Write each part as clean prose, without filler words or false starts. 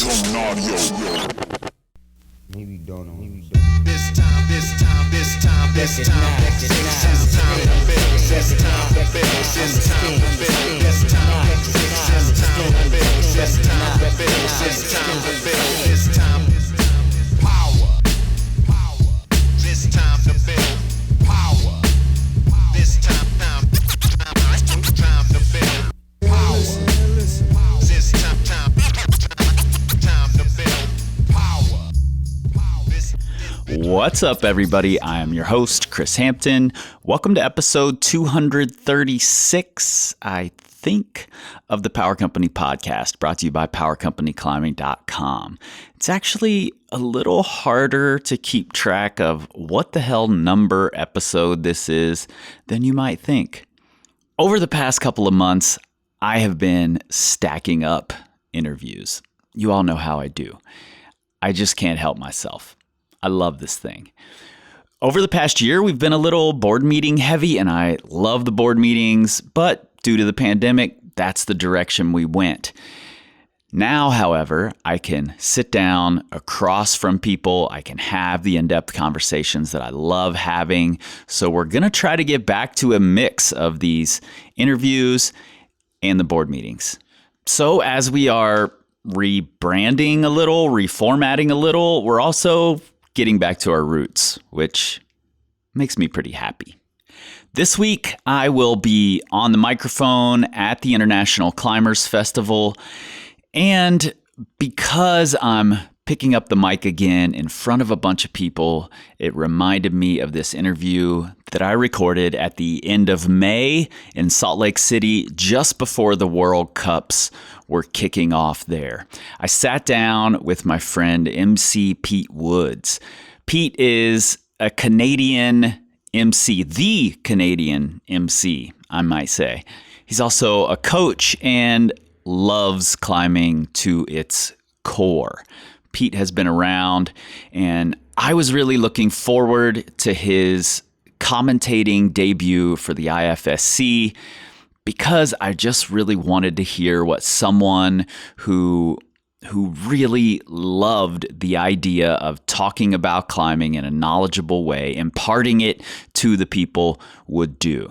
Maybe you don't know. This time to build. This time to build power. This time to build power. This time to build power. This time to build power. What's up, everybody? I am your host, Chris Hampton. Welcome to episode 236, I think, of the Power Company podcast, brought to you by PowerCompanyClimbing.com. It's actually a little harder to keep track of what the hell number episode this is than you might think. Over the past couple of months, I have been stacking up interviews. You all know how I do. I just can't help myself. I love this thing. Over the past year, we've been a little board meeting heavy, and I love the board meetings, but due to the pandemic, that's the direction we went. Now, however, I can sit down across from people. I can have the in-depth conversations that I love having. So we're going to try to get back to a mix of these interviews and the board meetings. So as we are rebranding a little, reformatting a little, we're also getting back to our roots, which makes me pretty happy. This week, I will be on the microphone at the International Climbers Festival, and because I'm picking up the mic again in front of a bunch of people, it reminded me of this interview that I recorded at the end of May in Salt Lake City, just before the World Cups were kicking off there. I sat down with my friend MC Pete Woods. Pete is a Canadian MC, the Canadian MC, I might say. He's also a coach and loves climbing to its core. Pete has been around, and I was really looking forward to his commentating debut for the IFSC because I just really wanted to hear what someone who really loved the idea of talking about climbing in a knowledgeable way, imparting it to the people, would do.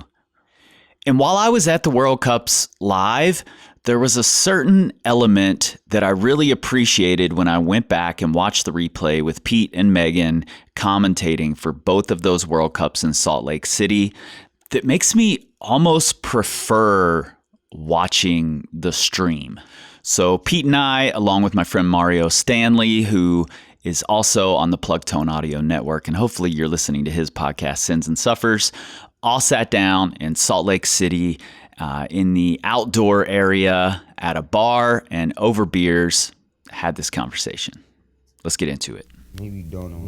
And while I was at the World Cups live, there was a certain element that I really appreciated when I went back and watched the replay with Pete and Meagan commentating for both of those World Cups in Salt Lake City that makes me almost prefer watching the stream. So Pete and I, along with my friend Mario Stanley, who is also on the Plug Tone Audio Network, and hopefully you're listening to his podcast, Sins and Suffers, all sat down in Salt Lake City in the outdoor area at a bar and over beers, had this conversation. Let's get into it. Maybe you don't know.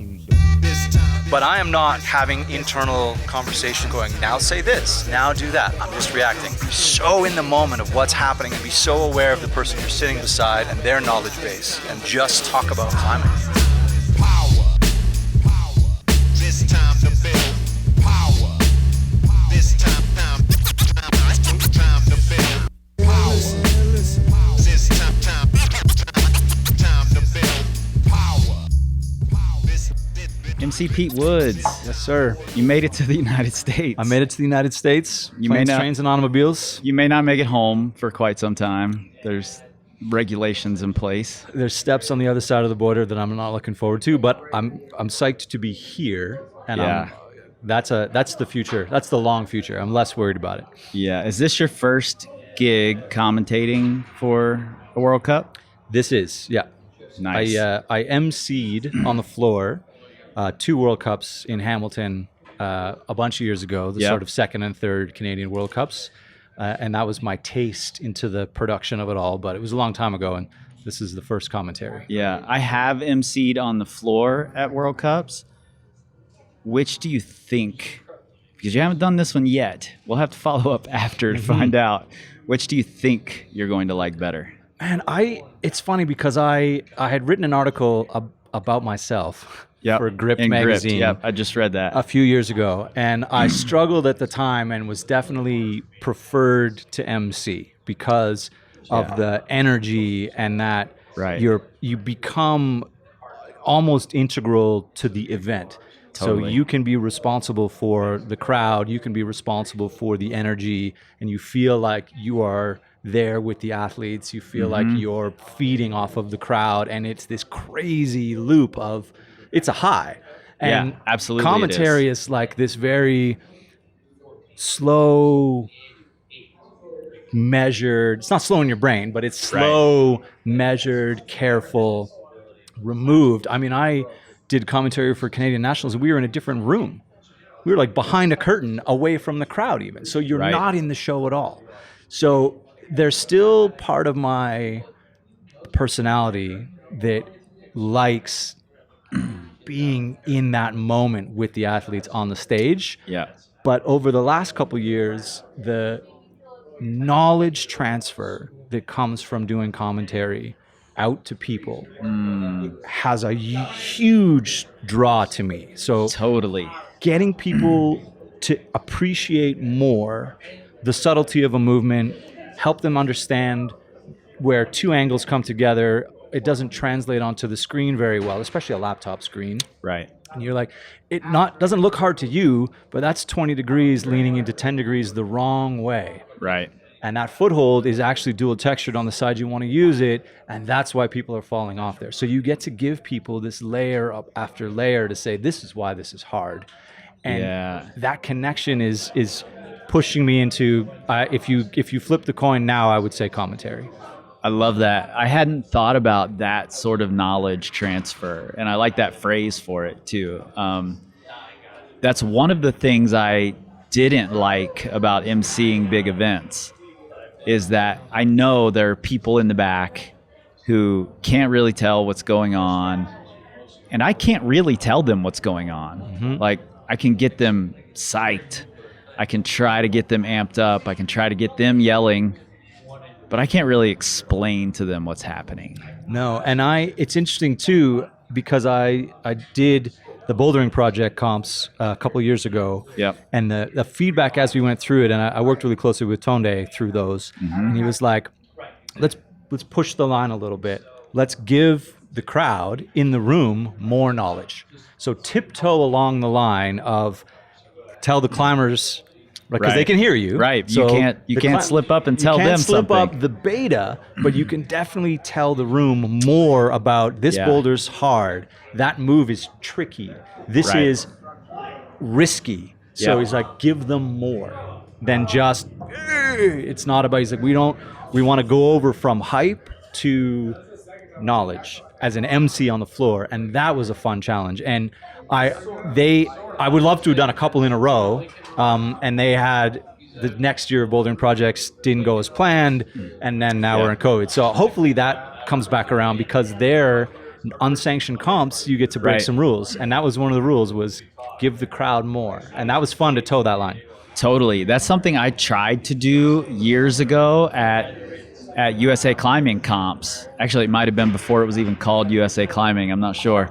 But I am not having internal conversation going, now say this, now do that. I'm just reacting. Be so in the moment of what's happening and be so aware of the person you're sitting beside and their knowledge base, and just talk about climbing. Power. This time to build power. This time to build power. This time to build power. MC Pete Woods, Yes, sir. you made it to the United States. I made it to the United States. You may Planes, not- trains, and automobiles. You may not make it home for quite some time. There's regulations in place. There's steps on the other side of the border that I'm not looking forward to, but I'm psyched to be here, and Yeah. that's the future. That's the long future. I'm less worried about it. Yeah. Is this your first gig commentating for a World Cup? This is, yeah. Nice. I emceed on the floor 2 World Cups in Hamilton a bunch of years ago, the Yep. sort of second and third Canadian World Cups. And that was my taste into the production of it all, but it was a long time ago, and this is the first commentary. Yeah. I have emceed on the floor at World Cups. Which do you think, because you haven't done this one yet, we'll have to follow up after to find out, which do you think you're going to like better? Man, it's funny because I had written an article about myself for Grip magazine. Yep, I just read that. A few years ago, and I struggled at the time and was definitely preferred to MC because of the energy and that Right. you become almost integral to the event. Totally. So you can be responsible for the crowd, you can be responsible for the energy, and you feel like you are there with the athletes. You feel like you're feeding off of the crowd, and it's this crazy loop of, it's a high. And absolutely it commentary is like this very slow, measured, it's not slow in your brain, but it's slow, measured, careful, removed. I mean, I did commentary for Canadian Nationals, and we were in a different room. We were like behind a curtain, away from the crowd even. So you're not in the show at all. So there's still part of my personality that likes being in that moment with the athletes on the stage. Yeah. But over the last couple years, the knowledge transfer that comes from doing commentary out to people has a huge draw to me. So Totally. getting people to appreciate more the subtlety of a movement, help them understand where two angles come together. It doesn't translate onto the screen very well, especially a laptop screen. Right. And you're like, doesn't look hard to you, but that's 20 degrees leaning into 10 degrees the wrong way. Right. And that foothold is actually dual textured on the side you want to use it, and that's why people are falling off there. So you get to give people this layer up after layer to say, this is why this is hard. And that connection is pushing me into, if you flip the coin now, I would say commentary. I love that. I hadn't thought about that sort of knowledge transfer, and I like that phrase for it too. That's one of the things I didn't like about emceeing big events, is that I know there are people in the back who can't really tell what's going on, and I can't really tell them what's going on. Like, I can get them psyched, I can try to get them amped up, I can try to get them yelling, but I can't really explain to them what's happening. No, and it's interesting too, because I did the bouldering project comps a couple of years ago. Yep. And the feedback as we went through it, and I worked really closely with Tonde through those, and he was like, let's push the line a little bit. Let's give the crowd in the room more knowledge. So tiptoe along the line of tell the climbers, because they can hear you. Right. So you can't slip up and tell them something. You can't slip up the beta, but you can definitely tell the room more about this boulder's hard. That move is tricky. This is risky. So he's like, give them more than just, it's not about, he's like, we want to go over from hype to knowledge as an MC on the floor. And that was a fun challenge. And I would love to have done a couple in a row. And they had the next year of bouldering projects didn't go as planned, and then now we're in COVID. So hopefully that comes back around, because they're unsanctioned comps, you get to break some rules. And that was one of the rules, was give the crowd more. And that was fun to toe that line. Totally. That's something I tried to do years ago at USA Climbing comps. Actually, it might have been before it was even called USA Climbing. I'm not sure.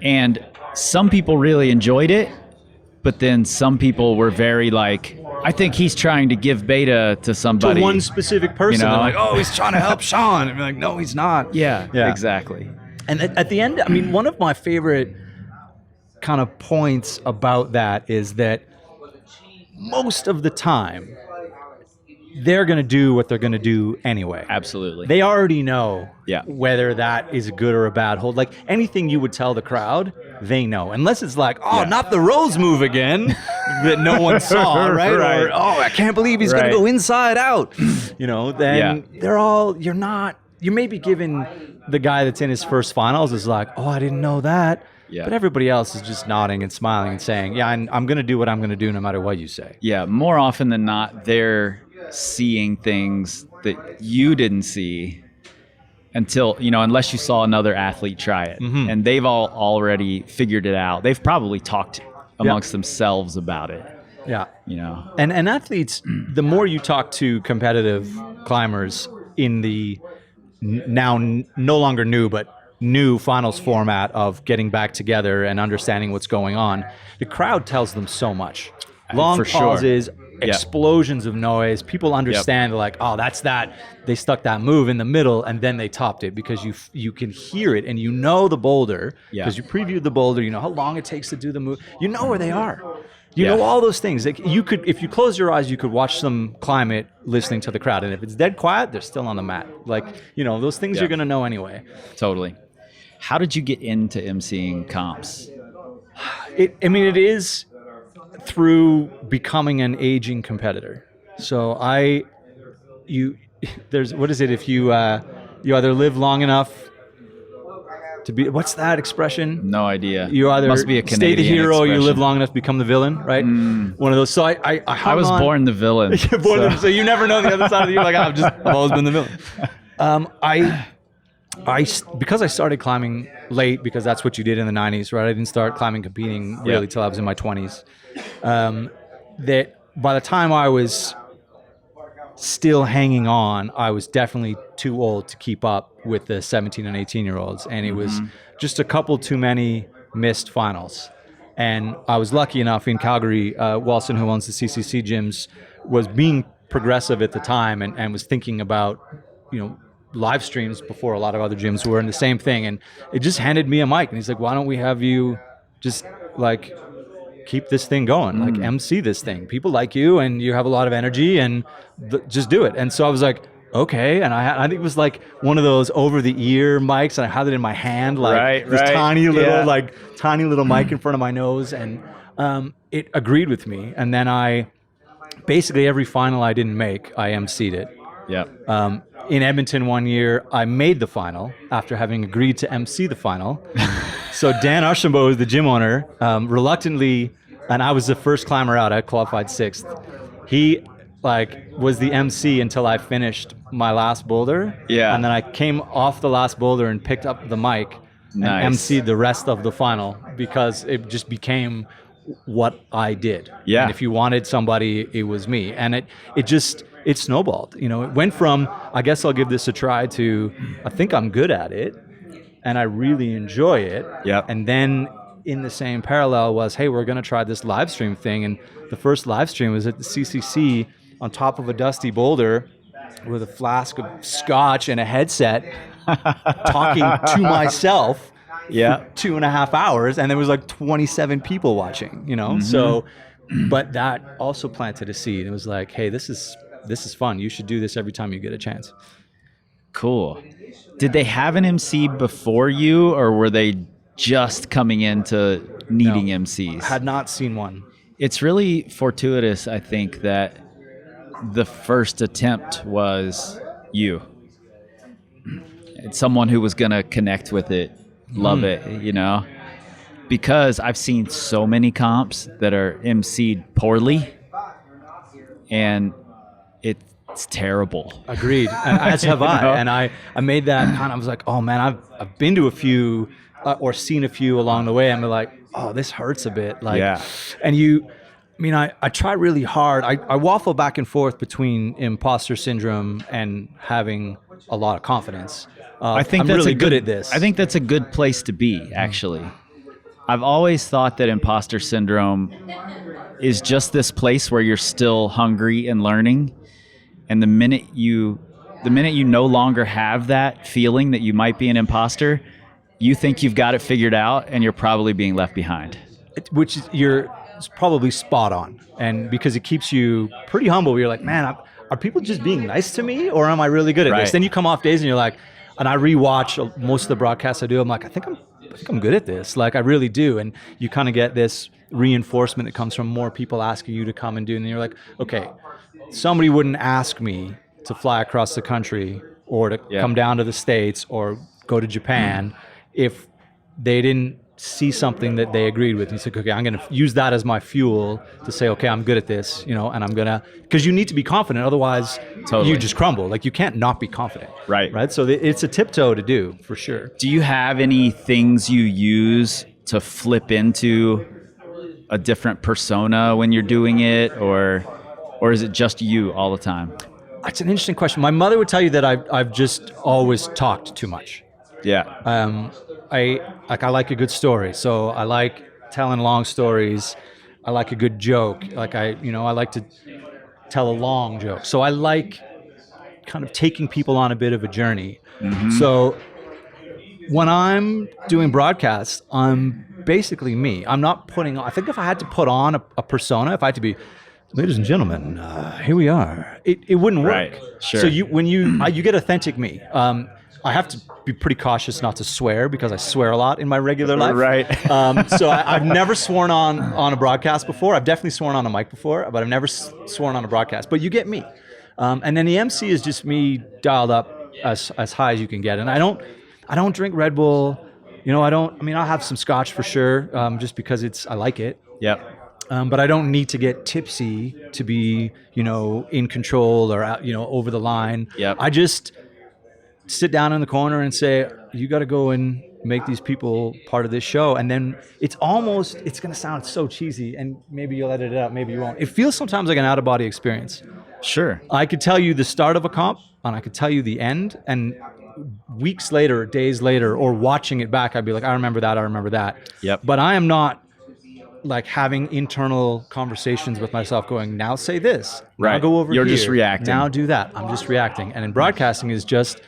And some people really enjoyed it, but then some people were very like, I think he's trying to give beta to somebody. To one specific person. You know? They're like, oh, he's trying to help Sean. And you're like, no, he's not. Yeah, exactly. And at the end, I mean, one of my favorite kind of points about that is that most of the time, they're going to do what they're going to do anyway. Absolutely. They already know whether that is a good or a bad hold. Like anything you would tell the crowd, they know. Unless it's like, not the Rose move again that no one saw, right? Or, I can't believe he's going to go inside out. You know, then you may be giving the guy that's in his first finals is like, oh, I didn't know that. Yeah. But everybody else is just nodding and smiling and saying, I'm going to do what I'm going to do no matter what you say. Yeah, more often than not, they're seeing things that you didn't see until, unless you saw another athlete try it. And they've all already figured it out. They've probably talked amongst themselves about it. Yeah. And athletes, the more you talk to competitive climbers in the now no longer new, but new finals format of getting back together and understanding what's going on, the crowd tells them so much. Long pauses, explosions of noise. People understand like, oh, that's that. They stuck that move in the middle and then they topped it because you can hear it and you know the boulder because you previewed the boulder. You know how long it takes to do the move. You know where they are. You know all those things. Like you could, if you close your eyes, you could watch them climb it, listening to the crowd. And if it's dead quiet, they're still on the mat. Like, you know, those things you're gonna know anyway. Totally. How did you get into emceeing comps? It is through becoming an aging competitor. So there's what is it if you either live long enough to be, what's that expression? No idea. You either must be a Canadian stay the hero, or you live expression. long enough to become the villain, right? One of those. So I was born the villain. So you never know the other side of the, you're like, I've always been the villain. Because I started climbing late, because that's what you did in the 90s, right? I didn't start climbing competing really till I was in my 20s. That by the time I was still hanging on, I was definitely too old to keep up with the 17 and 18-year-olds. And it was just a couple too many missed finals. And I was lucky enough in Calgary, Walson, who owns the CCC gyms, was being progressive at the time and was thinking about, you know, live streams before a lot of other gyms were, in the same thing. And it just handed me a mic and he's like, why don't we have you just like keep this thing going, like MC this thing. People like you and you have a lot of energy and just do it. And so I was like, okay. And I think it was like one of those over the ear mics, and I had it in my hand, like this tiny little mic in front of my nose. And it agreed with me. And then I basically every final I didn't make, I MC'd it. Yeah. In Edmonton one year, I made the final after having agreed to MC the final. So Dan Archambault, who's the gym owner, reluctantly, and I was the first climber out. I qualified 6th. He was the MC until I finished my last boulder. Yeah. And then I came off the last boulder and picked up the mic and MC'd the rest of the final, because it just became what I did. Yeah. And if you wanted somebody, it was me. And it snowballed. You know, it went from, I guess I'll give this a try, to I think I'm good at it and I really enjoy it. Yeah. And then in the same parallel was, hey, we're going to try this live stream thing. And the first live stream was at the CCC on top of a dusty boulder with a flask of scotch and a headset, talking to myself for 2.5 hours. And there was like 27 people watching, you know? So, but that also planted a seed. It was like, hey, this is fun. You should do this every time you get a chance. Cool. Did they have an MC before you, or were they just coming into needing MCs? Had not seen one. It's really fortuitous, I think, that the first attempt was you. It's someone who was going to connect with it, love it, you know? Because I've seen so many comps that are MC'd poorly, and it's terrible. Agreed. As have I. Know? And I made that kind of, I was like, oh man, I've been to a few or seen a few along the way. I'm like, oh, this hurts a bit. Like, and I try really hard. I waffle back and forth between imposter syndrome and having a lot of confidence. I think I'm that's really good at this. I think that's a good place to be, actually. I've always thought that imposter syndrome is just this place where you're still hungry and learning. And the minute you no longer have that feeling that you might be an imposter, you think you've got it figured out, and you're probably being left behind. Which is, you're probably spot on. And because it keeps you pretty humble, you're like, man, are people just being nice to me, or am I really good at this? Then you come off days and you're like, and I rewatch most of the broadcasts I do, I'm like, I think I'm good at this. Like, I really do. And you kind of get this reinforcement that comes from more people asking you to come and do. And then you're like, okay, somebody wouldn't ask me to fly across the country or to come down to the States or go to Japan if they didn't see something that they agreed with. And he's like, okay, I'm going to use that as my fuel to say, okay, I'm good at this, you know, and I'm going to, because you need to be confident. Otherwise you just crumble. Like, you can't not be confident. Right. So it's a tiptoe to do, for sure. Do you have any things you use to flip into a different persona when you're doing it, or is it just you all the time? That's an interesting question. My mother would tell you that I've just always talked too much. Yeah. I like a good story, so I like telling long stories. I like a good joke. Like I like to tell a long joke. So I like kind of taking people on a bit of a journey. So when I'm doing broadcasts, I'm basically me. I'm not putting on, I think if I had to put on a persona, if I had to be, ladies and gentlemen, here we are, it wouldn't work. Right. Sure. So when you get authentic me. I have to be pretty cautious not to swear because I swear a lot in my regular life. Right. So I've never sworn on a broadcast before. I've definitely sworn on a mic before, but I've never sworn on a broadcast. But you get me. And then the MC is just me dialed up as high as you can get. And I don't drink Red Bull. I'll have some scotch for sure, just because I like it. Yep. But I don't need to get tipsy to be, in control or out, over the line. Yep. I just sit down in the corner and say, you got to go and make these people part of this show. And then it's going to sound so cheesy, and maybe you'll edit it out, maybe you won't. It feels sometimes like an out-of-body experience. Sure. I could tell you the start of a comp, and I could tell you the end, and weeks later, days later, or watching it back, I'd be like, I remember that. Yep. But I am not like having internal conversations with myself going, now say this, now Right. go over You're here, just reacting. now do that. I'm just reacting. And in broadcasting is just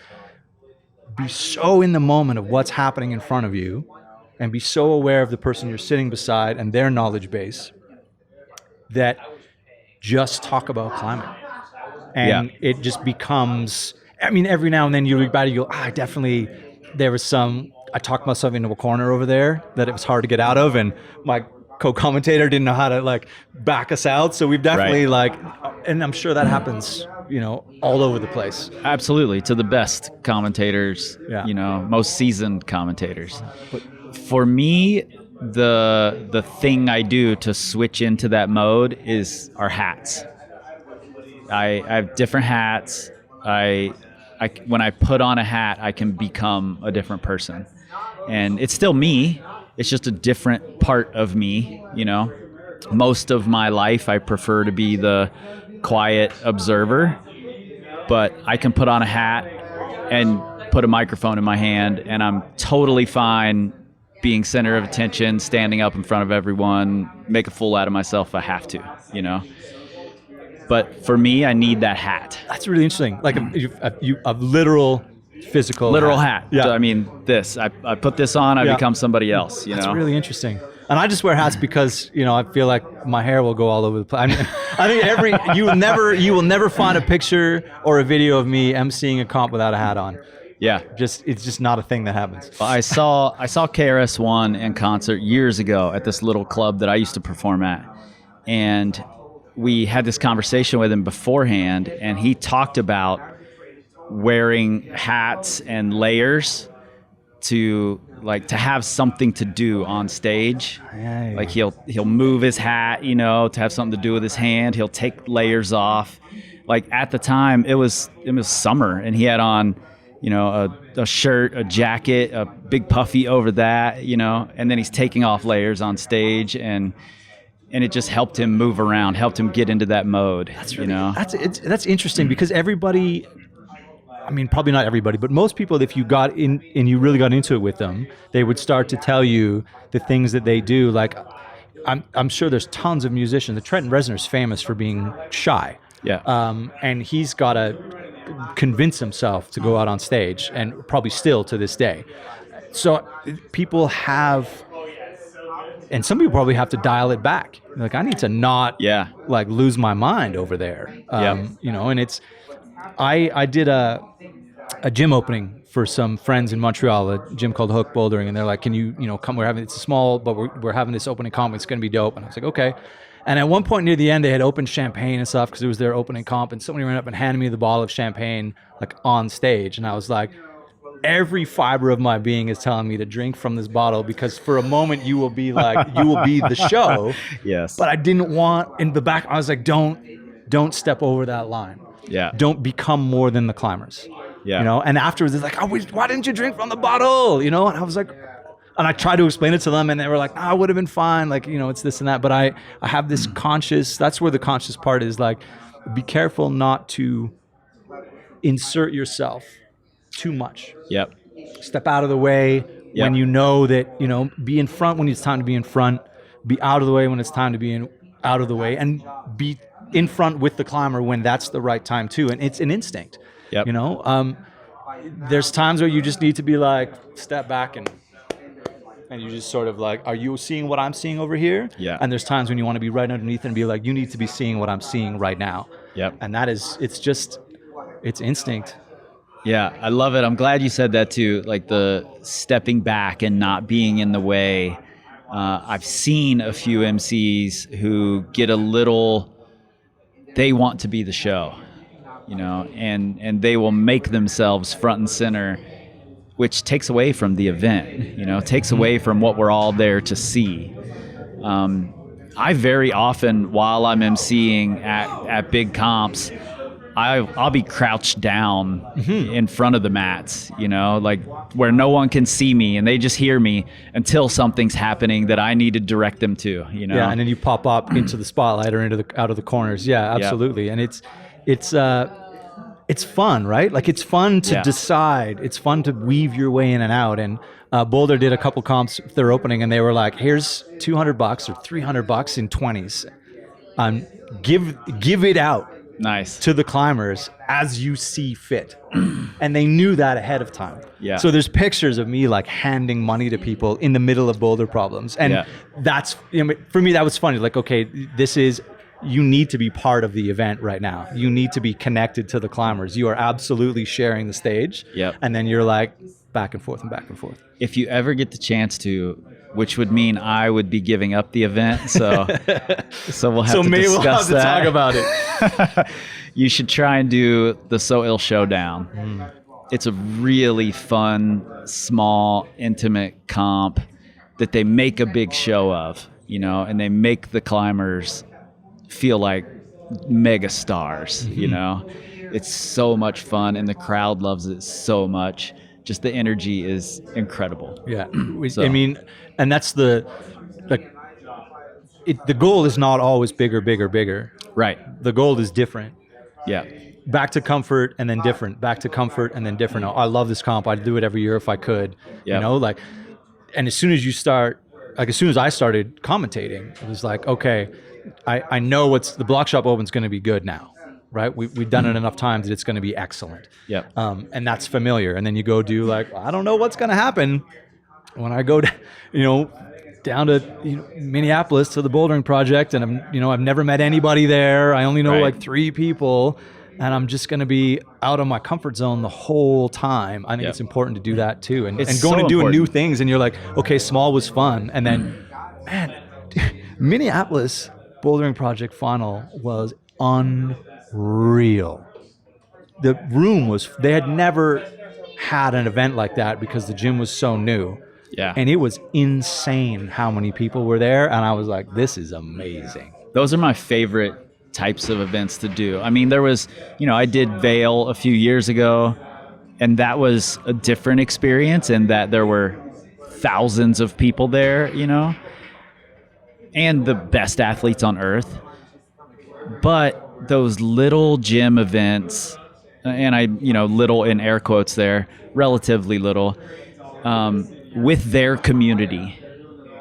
be so in the moment of what's happening in front of you and be so aware of the person you're sitting beside and their knowledge base that just talk about climate. And it just becomes, every now and then you look back and you go, I talked myself into a corner over there that it was hard to get out of, and my co-commentator didn't know how to back us out. So we've definitely and I'm sure that happens, all over the place. Absolutely. To the best commentators, most seasoned commentators. For me, the thing I do to switch into that mode is our hats. I have different hats. When I put on a hat, I can become a different person. And it's still me. It's just a different part of me, Most of my life, I prefer to be the quiet observer. But I can put on a hat and put a microphone in my hand, and I'm totally fine being center of attention, standing up in front of everyone, make a fool out of myself if I have to, But for me, I need that hat. That's really interesting. Like a literal physical hat. Yeah. So, I put this on, I become somebody else, That's really interesting. And I just wear hats because, I feel like my hair will go all over the place. I think you will never find a picture or a video of me emceeing a comp without a hat on. Yeah. It's just not a thing that happens. Well, I saw KRS-One in concert years ago at this little club that I used to perform at. And we had this conversation with him beforehand, and he talked about wearing hats and layers to have something to do on stage. Yeah. Like he'll move his hat, to have something to do with his hand. He'll take layers off. Like at the time it was summer, and he had on, a shirt, a jacket, a big puffy over that, and then he's taking off layers on stage, and it just helped him move around, helped him get into that mode. That's interesting because everybody, probably not everybody, but most people, if you got in and you really got into it with them, they would start to tell you the things that they do. Like, I'm sure there's tons of musicians. The Trenton Reznor's famous for being shy. Yeah. And he's got to convince himself to go out on stage, and probably still to this day. So people have, and some people probably have to dial it back. Like, I need to not lose my mind over there. And it's, I did a gym opening for some friends in Montreal, a gym called Hook Bouldering, and they're like, can you come, it's small, but we're having this opening comp, it's going to be dope. And I was like, okay. And at one point near the end, they had opened champagne and stuff because it was their opening comp, and somebody ran up and handed me the bottle of champagne on stage, and I was like, every fiber of my being is telling me to drink from this bottle, because for a moment you will be the show. Yes. But I didn't want, in the back, I was like, don't step over that line. Yeah. Don't become more than the climbers. Yeah. And afterwards it's like, why didn't you drink from the bottle? And I was like, and I tried to explain it to them, and they were like, I would have been fine. Like, it's this and that. But I have this that's where the conscious part is, like, be careful not to insert yourself too much. Yep. Step out of the way when you know that, be in front when it's time to be in front, be out of the way when it's time to be out of the way, and be in front with the climber when that's the right time too. And it's an instinct, Yep. you know? There's times where you just need to be like, step back and you just sort of like, are you seeing what I'm seeing over here? Yeah. And there's times when you want to be right underneath and be like, you need to be seeing what I'm seeing right now. Yep. And it's instinct. Yeah, I love it. I'm glad you said that too, like the stepping back and not being in the way. I've seen a few MCs who get a little, they want to be the show, you know, and they will make themselves front and center, which takes away from the event, you know, takes away from what we're all there to see. I very often, while I'm MCing at big comps, I'll be crouched down in front of the mats, you know, like where no one can see me and they just hear me until something's happening that I need to direct them to, you know. Yeah, and then you pop up into the spotlight or out of the corners. Yeah, absolutely. Yep. And it's fun, right? Like it's fun to decide. It's fun to weave your way in and out. And Boulder did a couple comps with their opening, and they were like, "Here's $200 or $300 in 20s. Give it out." Nice. To the climbers as you see fit. And they knew that ahead of time. Yeah. So there's pictures of me like handing money to people in the middle of boulder problems. And that's, you know, for me, that was funny. Like, okay, you need to be part of the event right now. You need to be connected to the climbers. You are absolutely sharing the stage. Yep. And then you're like back and forth and back and forth. If you ever get the chance to, which would mean I would be giving up the event, so we'll have to maybe discuss we'll have to that. talk about it. You should try and do the So Ill Showdown. It's a really fun, small, intimate comp that they make a big show of, you know, and they make the climbers feel like mega stars, you know. It's so much fun, and the crowd loves it so much. Just the energy is incredible. Yeah, So- I mean, and that's the goal is not always bigger. Right. The goal is different. Yeah. Back to comfort and then different. Back to comfort and then different. I love this comp. I'd do it every year if I could. Yep. You know, like, and as soon as you start, like as soon as I started commentating, it was like, okay, I know the block shop open's going to be good now. Right, we've done it enough times that it's going to be excellent. Yep. And that's familiar. And then you go do like, I don't know what's going to happen when I go, down to Minneapolis to the bouldering project, and I've never met anybody there. I only know like 3 people, and I'm just going to be out of my comfort zone the whole time. I think it's important to do that too, and going so and doing important. new things. And you're like, okay, small was fun, and then, man, Minneapolis bouldering project final was unreal. The room they had never had an event like that because the gym was so new. Yeah. And it was insane how many people were there. And I was like, this is amazing. Those are my favorite types of events to do. I mean, there was, I did Vail a few years ago, and that was a different experience in that there were thousands of people there, and the best athletes on earth. But those little gym events, and I, little in air quotes there, relatively little, with their community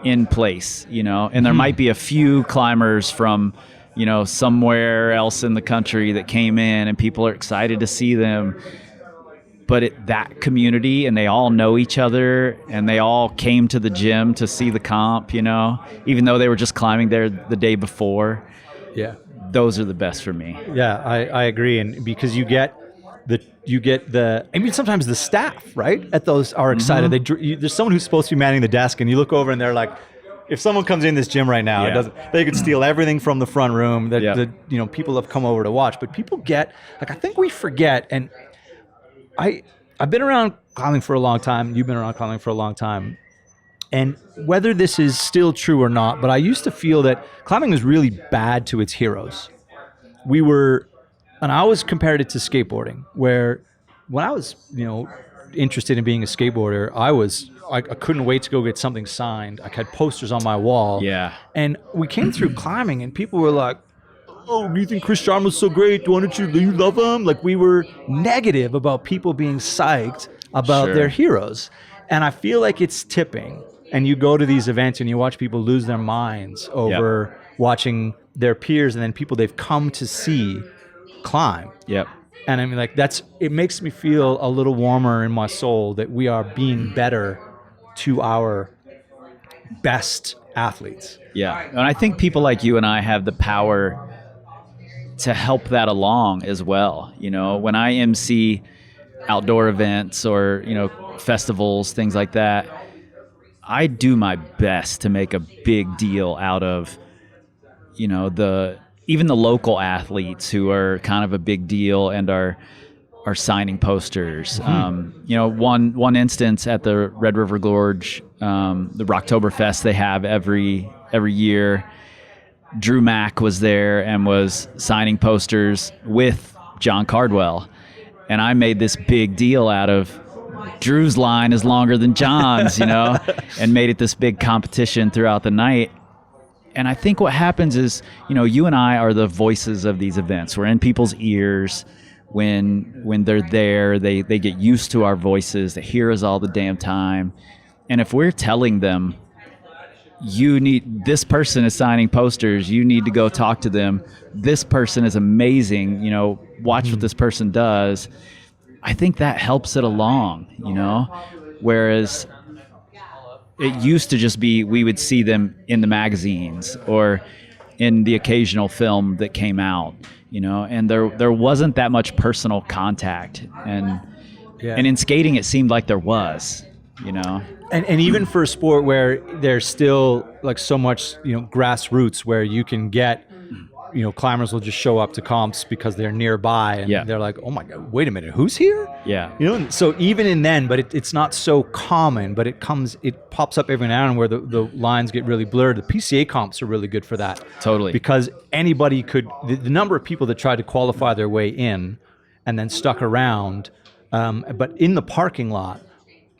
in place, and there might be a few climbers from, somewhere else in the country that came in and people are excited to see them. But that community, and they all know each other, and they all came to the gym to see the comp, even though they were just climbing there the day before. Yeah. Those are the best for me. Yeah, I agree. And because you get sometimes the staff, right, at those are excited. There's someone who's supposed to be manning the desk, and you look over and they're like, if someone comes in this gym right now, they could steal everything from the front room that people have come over to watch. But people get, like, I think we forget, and I've been around climbing for a long time. You've been around climbing for a long time. And whether this is still true or not, but I used to feel that climbing was really bad to its heroes. And I always compared it to skateboarding, where when I was, interested in being a skateboarder, I couldn't wait to go get something signed. I had posters on my wall. Yeah. And we came through climbing, and people were like, "Oh, you think Chris Jarman's so great? Why don't you love him?" Like, we were negative about people being psyched about their heroes. And I feel like it's tipping. And you go to these events and you watch people lose their minds over watching, their peers and then people they've come to see climb. Yep. And I mean, like, it makes me feel a little warmer in my soul that we are being better to our best athletes. Yeah. And I think people like you and I have the power to help that along as well. You know, when I MC outdoor events or, you know, festivals, things like that, I do my best to make a big deal out of, you know, even the local athletes who are kind of a big deal and are signing posters. You know, one instance at the Red River Gorge, the Rocktoberfest they have every year. Drew Mack was there and was signing posters with John Cardwell, and I made this big deal out of Drew's line is longer than John's, you know, and made it this big competition throughout the night. And I think what happens is, you know, you and I are the voices of these events. We're in people's ears when they're there. They get used to our voices. They hear us all the damn time. And if we're telling them, this person is signing posters, you need to go talk to them. This person is amazing. You know, watch what this person does. I think that helps it along, you know, whereas it used to just be we would see them in the magazines or in the occasional film that came out, you know, and there wasn't that much personal contact. And in skating, it seemed like there was, you know. And even for a sport where there's still like so much, you know, grassroots where you can get, you know, climbers will just show up to comps because they're nearby and they're like, oh my God, wait a minute, who's here? Yeah. You know, and so even in then, but it's not so common, but it pops up every now and then where the lines get really blurred. The PCA comps are really good for that. Totally. Because anybody the number of people that tried to qualify their way in and then stuck around, but in the parking lot,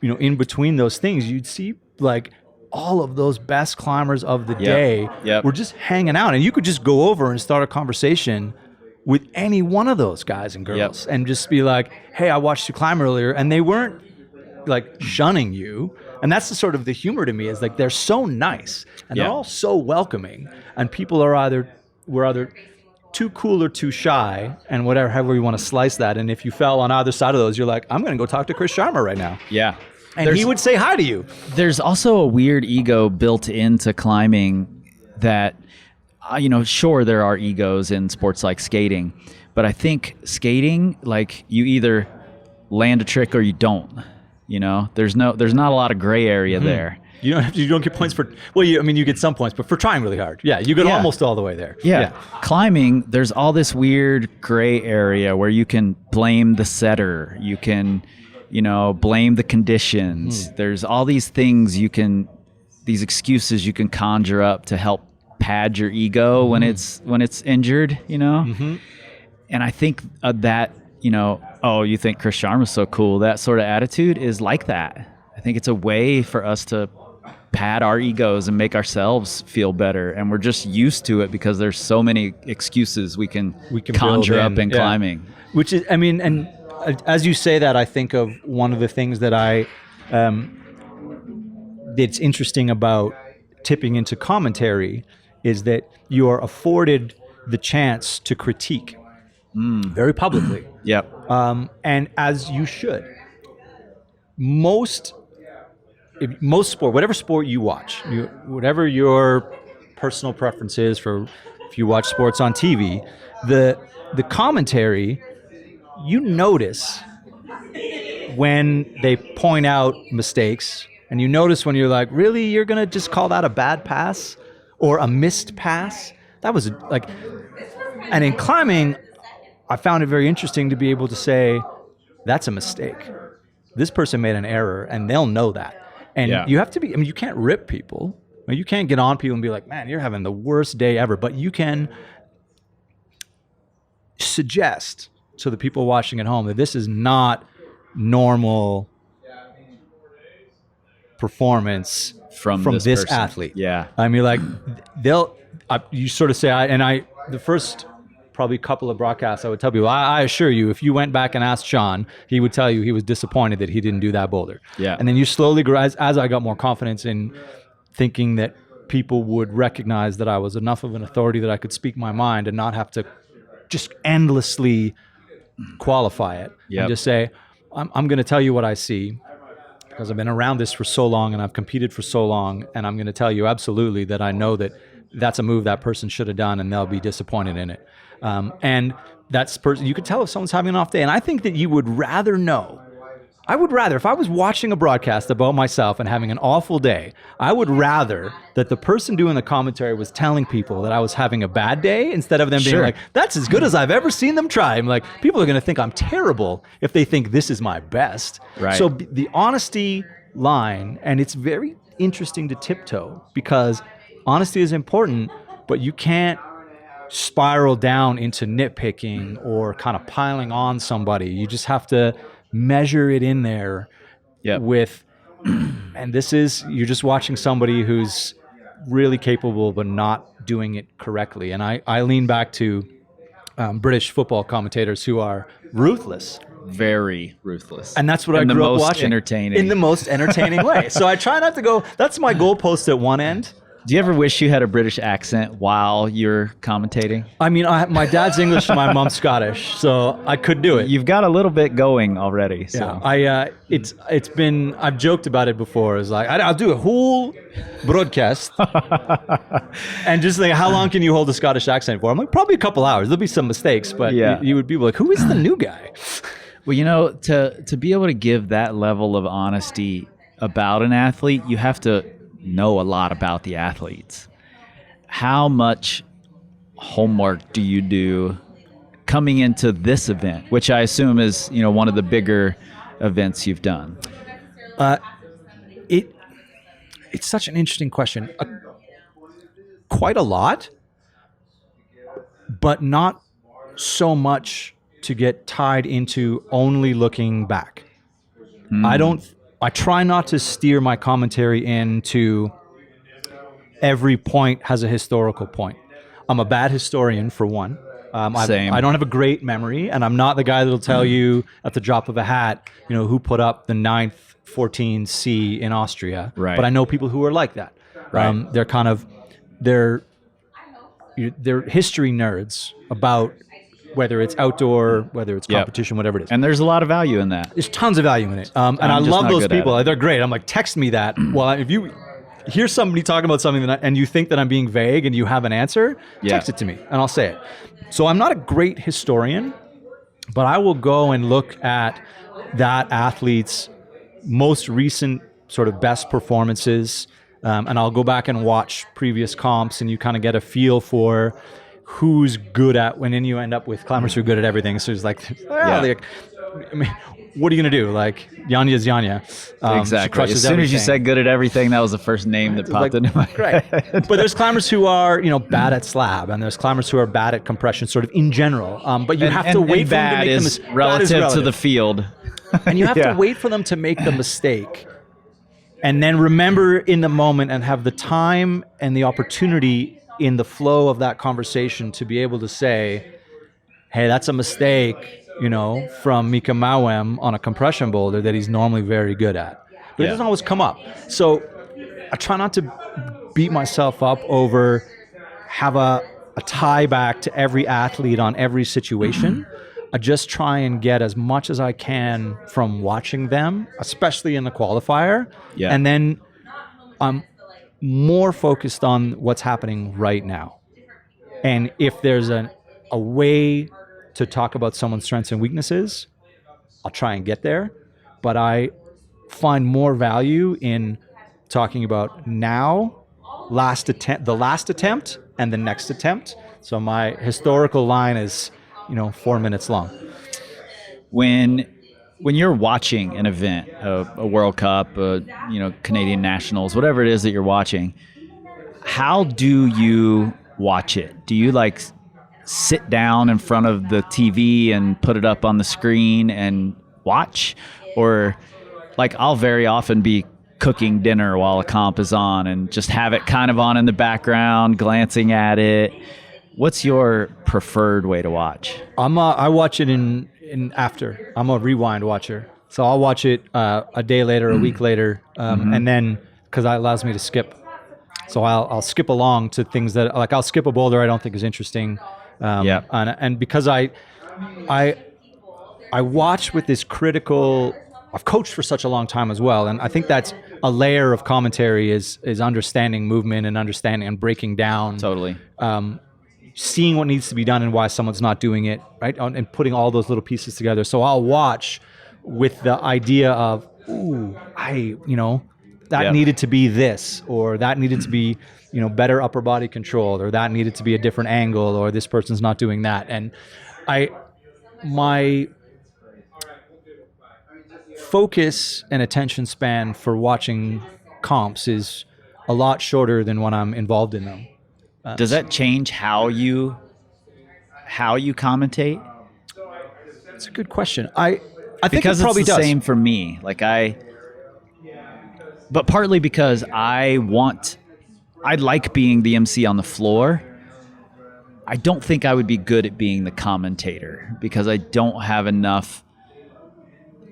you know, in between those things, you'd see like all of those best climbers of the day were just hanging out, and you could just go over and start a conversation with any one of those guys and girls and just be like, hey, I watched you climb earlier, and they weren't like shunning you. And that's the sort of the humor to me, is like they're so nice and they're all so welcoming, and people are we're either too cool or too shy, and however you want to slice that. And if you fell on either side of those, you're like, I'm going to go talk to Chris Sharma right now. Yeah. And he would say hi to you. There's also a weird ego built into climbing that, you know, sure, there are egos in sports like skating, but I think skating, like, you either land a trick or you don't, you know, there's not a lot of gray area there. You don't get points for, you get some points, but for trying really hard. Yeah, you get almost all the way there. Yeah. Climbing, there's all this weird gray area where you can blame the setter. You can, you know, blame the conditions. There's all these things these excuses you can conjure up to help pad your ego when it's injured, you know? And I think that, you know, oh, you think Chris Sharma's so cool. That sort of attitude is like that. I think it's a way for us to pad our egos and make ourselves feel better, and we're just used to it because there's so many excuses we can conjure up in climbing. Which is, I mean, and as you say that, I think of one of the things that it's interesting about tipping into commentary is that you are afforded the chance to critique very publicly. And as you should. Most sport, whatever sport you watch, whatever your personal preference is for, if you watch sports on TV, the commentary, you notice when they point out mistakes, and you notice when you're like, really, you're gonna just call that a bad pass or a missed pass? That was like, and in climbing, I found it very interesting to be able to say, that's a mistake. This person made an error, and they'll know that. And you have to be, I mean, you can't rip people. You can't get on people and be like, man, you're having the worst day ever. But you can suggest to the people watching at home that this is not normal performance from this athlete. I mean, like, you sort of say, the first probably couple of broadcasts, I would tell people, I assure you, if you went back and asked Sean, he would tell you he was disappointed that he didn't do that boulder. And then you slowly grow, as I got more confidence in thinking that people would recognize that I was enough of an authority that I could speak my mind and not have to just endlessly qualify it. Yep. And just say, I'm going to tell you what I see because I've been around this for so long and I've competed for so long, and I'm going to tell you absolutely that I know that that's a move that person should have done and they'll be disappointed in it. And that's you could tell if someone's having an off day. And I think that you would rather know. I would rather, if I was watching a broadcast about myself and having an awful day, I would rather that the person doing the commentary was telling people that I was having a bad day instead of them being like, that's as good as I've ever seen them try. I'm like, people are going to think I'm terrible if they think this is my best. Right. So the honesty line, and it's very interesting to tiptoe because honesty is important, but you can't spiral down into nitpicking or kind of piling on somebody. You just have to measure it in there with, and this is, you're just watching somebody who's really capable but not doing it correctly. And I lean back to British football commentators who are ruthless. Very ruthless. And that's what I grew up watching. Entertaining. In the most entertaining way. So I try not to go, that's my goalpost at one end. Do you ever wish you had a British accent while you're commentating? I mean, my dad's English and my mom's Scottish, so I could do it. You've got a little bit going already. So. Yeah, it's been, I've joked about it before. It's like, I'll do a whole broadcast and just like, how long can you hold a Scottish accent for? I'm like, probably a couple hours. There'll be some mistakes, but you would be like, who is the new guy? Well, you know, to be able to give that level of honesty about an athlete, you have to know a lot about the athletes. How much homework do you do coming into this event, which I assume is, you know, one of the bigger events you've done? It's such an interesting question. Quite a lot, but not so much to get tied into only looking back. I try not to steer my commentary into every point has a historical point. I'm a bad historian, for one. Same. I don't have a great memory, and I'm not the guy that'll tell you at the drop of a hat, you know, who put up the 9th 14C in Austria. Right. But I know people who are like that. Right. They're kind of, they're history nerds about whether it's outdoor, whether it's competition, whatever it is. And there's a lot of value in that. There's tons of value in it. And I love those people. They're great. I'm like, text me that. Well, if you hear somebody talking about something and you think that I'm being vague and you have an answer, text it to me and I'll say it. So I'm not a great historian, but I will go and look at that athlete's most recent sort of best performances. And I'll go back and watch previous comps, and you kind of get a feel for who's good at, when then you end up with climbers who are good at everything. So it's like, like, I mean, what are you going to do? Like, Yanya's Yanya. Exactly. As soon as you said good at everything, that was the first name that popped into my head. But there's climbers who are, you know, bad at slab, and there's climbers who are bad at compression, sort of in general. But you have to wait for them to make them relative to the field. And you have to wait for them to make the mistake. And then remember in the moment and have the time and the opportunity in the flow of that conversation to be able to say, hey, that's a mistake, you know, from Mika Mawem on a compression boulder that he's normally very good at. But it doesn't always come up. So I try not to beat myself up over, have a tie back to every athlete on every situation. I just try and get as much as I can from watching them, especially in the qualifier. Yeah. And then I'm more focused on what's happening right now. And if there's a way to talk about someone's strengths and weaknesses, I'll try and get there. But I find more value in talking about now, the last attempt, and the next attempt. So my historical line is, 4 minutes long. When you're watching an event, a World Cup, Canadian Nationals, whatever it is that you're watching, how do you watch it? Do you sit down in front of the TV and put it up on the screen and watch? Or I'll very often be cooking dinner while a comp is on and just have it kind of on in the background, glancing at it. What's your preferred way to watch? I watch it in after. I'm a rewind watcher. So I'll watch it a day later, a week later, and then, because that allows me to skip So I'll skip along to things that, like, I'll skip a boulder I don't think is interesting. Yeah. And because I watch with this critical. I've coached for such a long time as well, and I think that's a layer of commentary is understanding movement and understanding and breaking down. Totally. Seeing what needs to be done and why someone's not doing it, right? And putting all those little pieces together. So I'll watch with the idea of, that needed to be this, or that needed to be, better upper body control, or that needed to be a different angle, or this person's not doing that. And my focus and attention span for watching comps is a lot shorter than when I'm involved in them. Does that change how you commentate? It's a good question. I think Because it probably it's the does. same for me. But partly because I like being the MC on the floor. I don't think I would be good at being the commentator because I don't have enough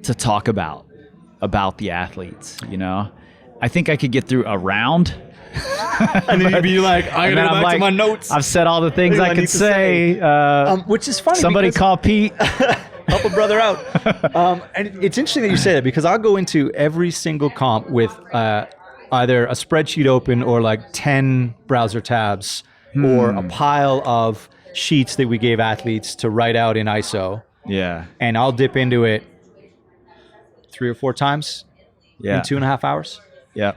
to talk about the athletes, I think I could get through a round. And then you'd be like, I gotta go back to my notes. I've said all the things I could say. Which is funny. Somebody because- call Pete. Help a brother out. And it's interesting that you say that, because I'll go into every single comp with either a spreadsheet open or like 10 browser tabs or a pile of sheets that we gave athletes to write out in ISO. Yeah. And I'll dip into it 3 or 4 times Yeah. in 2.5 hours. Yeah.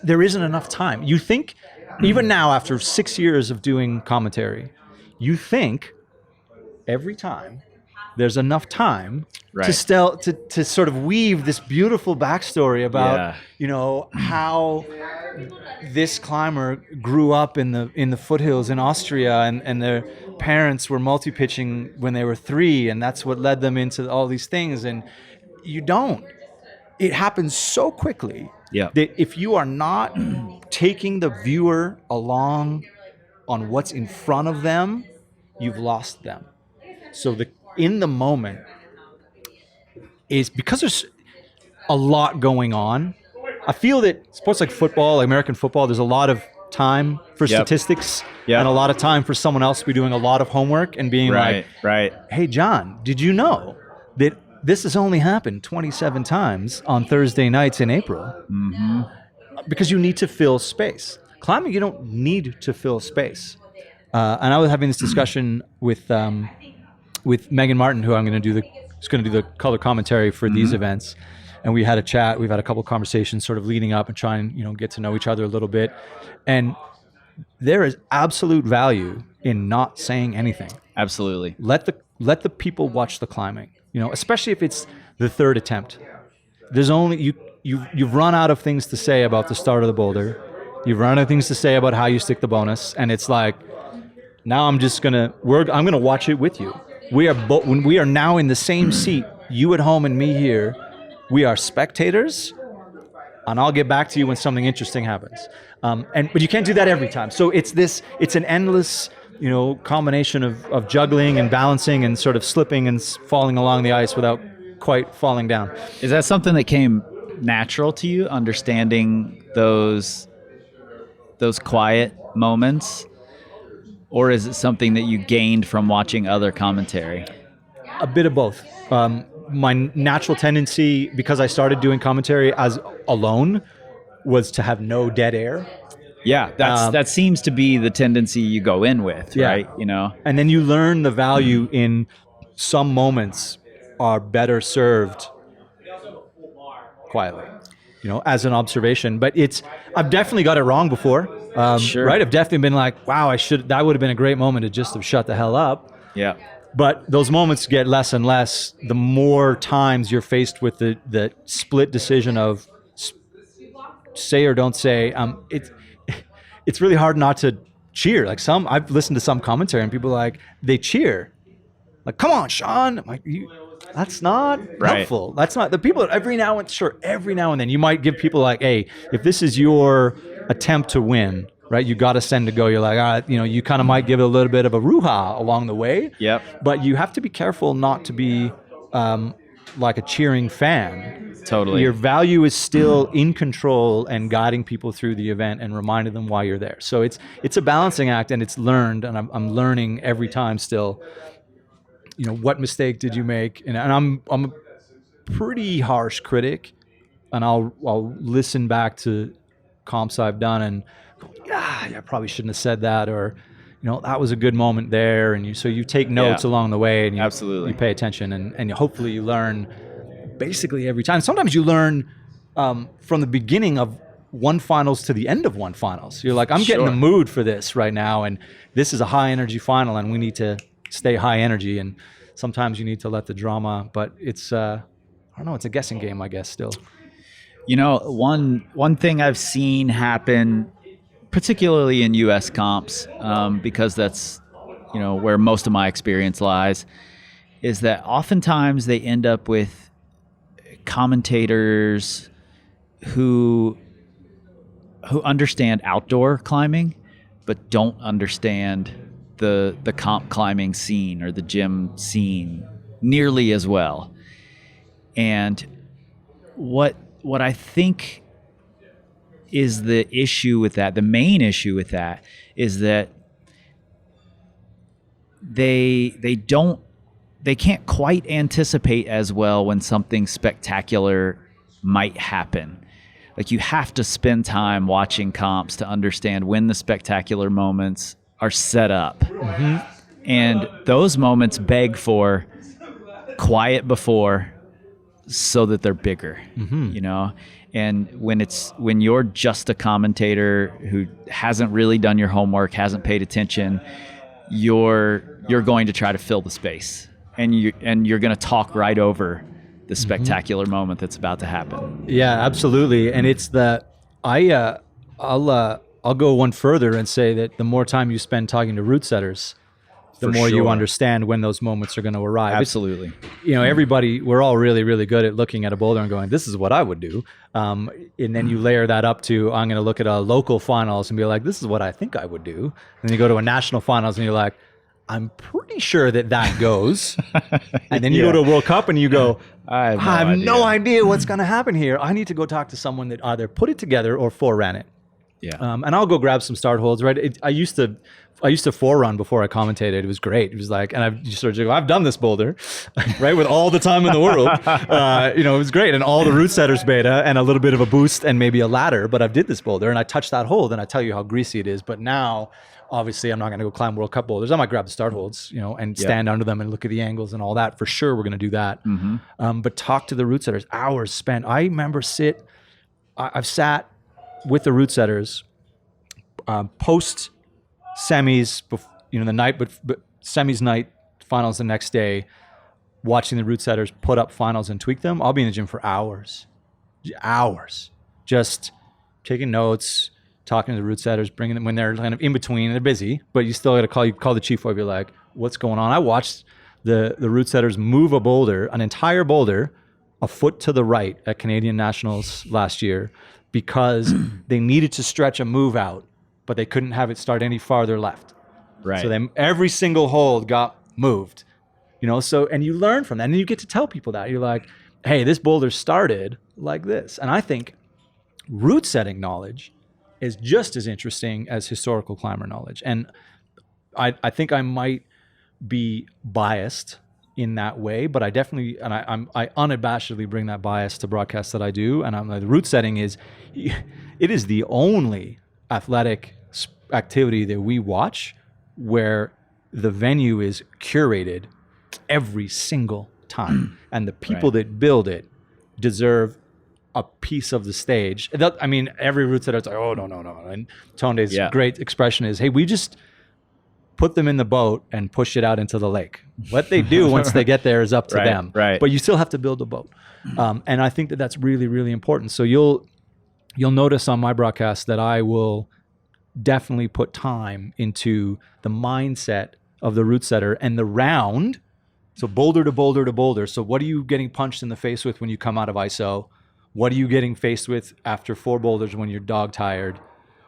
There isn't enough time. You think, even now after 6 years of doing commentary, you think every time there's enough time Right. to sort of weave this beautiful backstory about how this climber grew up in the foothills in Austria, and their parents were multi-pitching when they were 3, and that's what led them into all these things. And you don't. It happens so quickly that if you are not taking the viewer along on what's in front of them, you've lost them. So in the moment is, because there's a lot going on. I feel that sports like football, like American football, there's a lot of time for statistics and a lot of time for someone else to be doing a lot of homework and being Right. hey, John, did you know that this has only happened 27 times on Thursday nights in April? Mm-hmm. Because you need to fill space. Climbing, you don't need to fill space. And I was having this discussion with Meagan Martin, who is going to do the color commentary for these events. And we had a chat. We've had a couple of conversations sort of leading up and trying, get to know each other a little bit. And there is absolute value in not saying anything. Absolutely. Let the people watch the climbing, especially if it's the 3rd attempt. There's only, you've run out of things to say about the start of the boulder. You've run out of things to say about how you stick the bonus. And it's like, now I'm going to watch it with you. When we are now in the same seat, you at home and me here, we are spectators, and I'll get back to you when something interesting happens. But you can't do that every time. So it's an endless, combination of juggling and balancing and sort of slipping and falling along the ice without quite falling down. Is that something that came natural to you, understanding those quiet moments? Or is it something that you gained from watching other commentary? A bit of both. My natural tendency, because I started doing commentary as alone, was to have no dead air. Yeah, that seems to be the tendency you go in with, right? And then you learn the value in some moments are better served quietly, as an observation. But I've definitely got it wrong before. Sure. Right? I've definitely been like, wow, that would have been a great moment to just have shut the hell up. Yeah. But those moments get less and less the more times you're faced with the split decision of say or don't say. It's really hard not to cheer. Like I've listened to some commentary and people they cheer. Like, come on, Sean. I'm like, that's not helpful. That's not the people. Every now and then you might give people hey, if this is your attempt to win, right? You got to send to go. You're like, all right, you kind of might give it a little bit of a ruha along the way. Yep. But you have to be careful not to be like a cheering fan. Totally. Your value is still in control and guiding people through the event and reminding them why you're there. So it's a balancing act, and it's learned, and I'm learning every time still. What mistake did you make? And I'm a pretty harsh critic, and I'll listen back to comps I've done and go, I probably shouldn't have said that, or that was a good moment there, and you take notes along the way, and you pay attention, and hopefully you learn basically every time. Sometimes you learn from the beginning of one finals to the end of one finals. You're like, I'm getting the mood for this right now, and this is a high energy final, and we need to stay high energy, and sometimes you need to let the drama, but it's I don't know, it's a guessing game, I guess, still. One thing I've seen happen, particularly in US comps, because that's where most of my experience lies, is that oftentimes they end up with commentators who understand outdoor climbing but don't understand the comp climbing scene or the gym scene nearly as well. And what I think is the issue with that, the main issue with that, is that they can't quite anticipate as well when something spectacular might happen. Like, you have to spend time watching comps to understand when the spectacular moments are set up. Mm-hmm. And those moments beg for quiet before so that they're bigger, And when you're just a commentator who hasn't really done your homework, hasn't paid attention, you're going to try to fill the space, and you're going to talk right over the spectacular moment that's about to happen. Yeah, absolutely. And it's that I'll go one further and say that the more time you spend talking to route setters, the more you understand when those moments are going to arrive. Absolutely. Everybody, we're all really, really good at looking at a boulder and going, this is what I would do. And then you layer that up to, I'm going to look at a local finals and be like, this is what I think I would do. And then you go to a national finals and you're like, I'm pretty sure that goes. And then you go to a World Cup and you go, I have no idea what's going to happen here. I need to go talk to someone that either put it together or foreran it. Yeah. And I'll go grab some start holds, right? I used to forerun before I commentated. It was great. It was like, and I've done this boulder, right, with all the time in the world. It was great, and all the route setters beta and a little bit of a boost and maybe a ladder. But I did this boulder and I touched that hold, and I tell you how greasy it is. But now, obviously, I'm not going to go climb World Cup boulders. I might grab the start holds, and stand under them and look at the angles and all that. For sure, we're going to do that. Mm-hmm. But talk to the route setters. Hours spent. I remember I've sat with the route setters post semis, the night, but semis night, finals the next day, watching the route setters put up finals and tweak them. I'll be in the gym for hours, just taking notes, talking to the route setters, bringing them when they're kind of in between. They're busy, but you still got to call the chief over. You're like, what's going on? I watched the route setters move a boulder, an entire boulder, a foot to the right at Canadian Nationals last year, because they needed to stretch a move out, but they couldn't have it start any farther left. Right. So then every single hold got moved, and you learn from that, and you get to tell people that. You're like, hey, this boulder started like this. And I think route setting knowledge is just as interesting as historical climber knowledge. And I think I might be biased in that way, but I definitely, and I unabashedly bring that bias to broadcasts that I do. And I'm like, the route setting it is the only athletic activity that we watch where the venue is curated every single time, and the people that build it deserve a piece of the stage. Every route setter is like, oh, no. And Tonde's great expression is, hey, we just put them in the boat and push it out into the lake. What they do once they get there is up to them. Right. But you still have to build a boat. And I think that's really, really important. So you'll notice on my broadcast that I will definitely put time into the mindset of the route setter and the round. So boulder to boulder to boulder. So what are you getting punched in the face with when you come out of ISO? What are you getting faced with after 4 boulders when you're dog tired?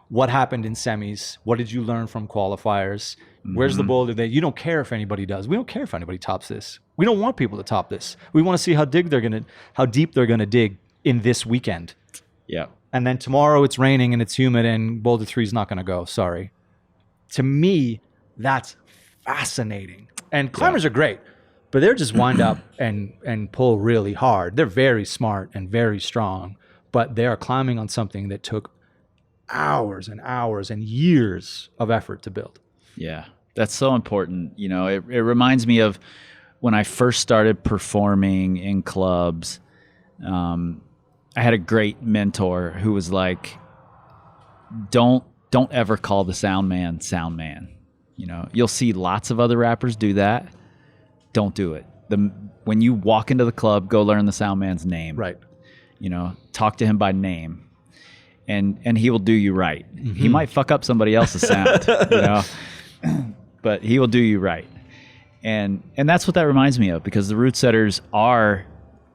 what happened in semis? What did you learn from qualifiers? Where's the boulder that you don't care if anybody does? We don't care if anybody tops this. We don't want people to top this. We want to see how deep they're gonna dig in this weekend. Yeah. And then tomorrow it's raining and it's humid and boulder 3 is not going to go. Sorry. To me, that's fascinating. And climbers are great, but they're just wind up and pull really hard. They're very smart and very strong, but they are climbing on something that took hours and hours and years of effort to build. Yeah, that's so important. You know, it reminds me of when I first started performing in clubs. I had a great mentor who was like, don't ever call the sound man. You know, you'll see lots of other rappers do that. Don't do it. When you walk into the club, go learn the sound man's name. Right. You know, talk to him by name, and he will do you right. He might fuck up somebody else's sound, you know, but he will do you right. And that's what that reminds me of, because the root setters are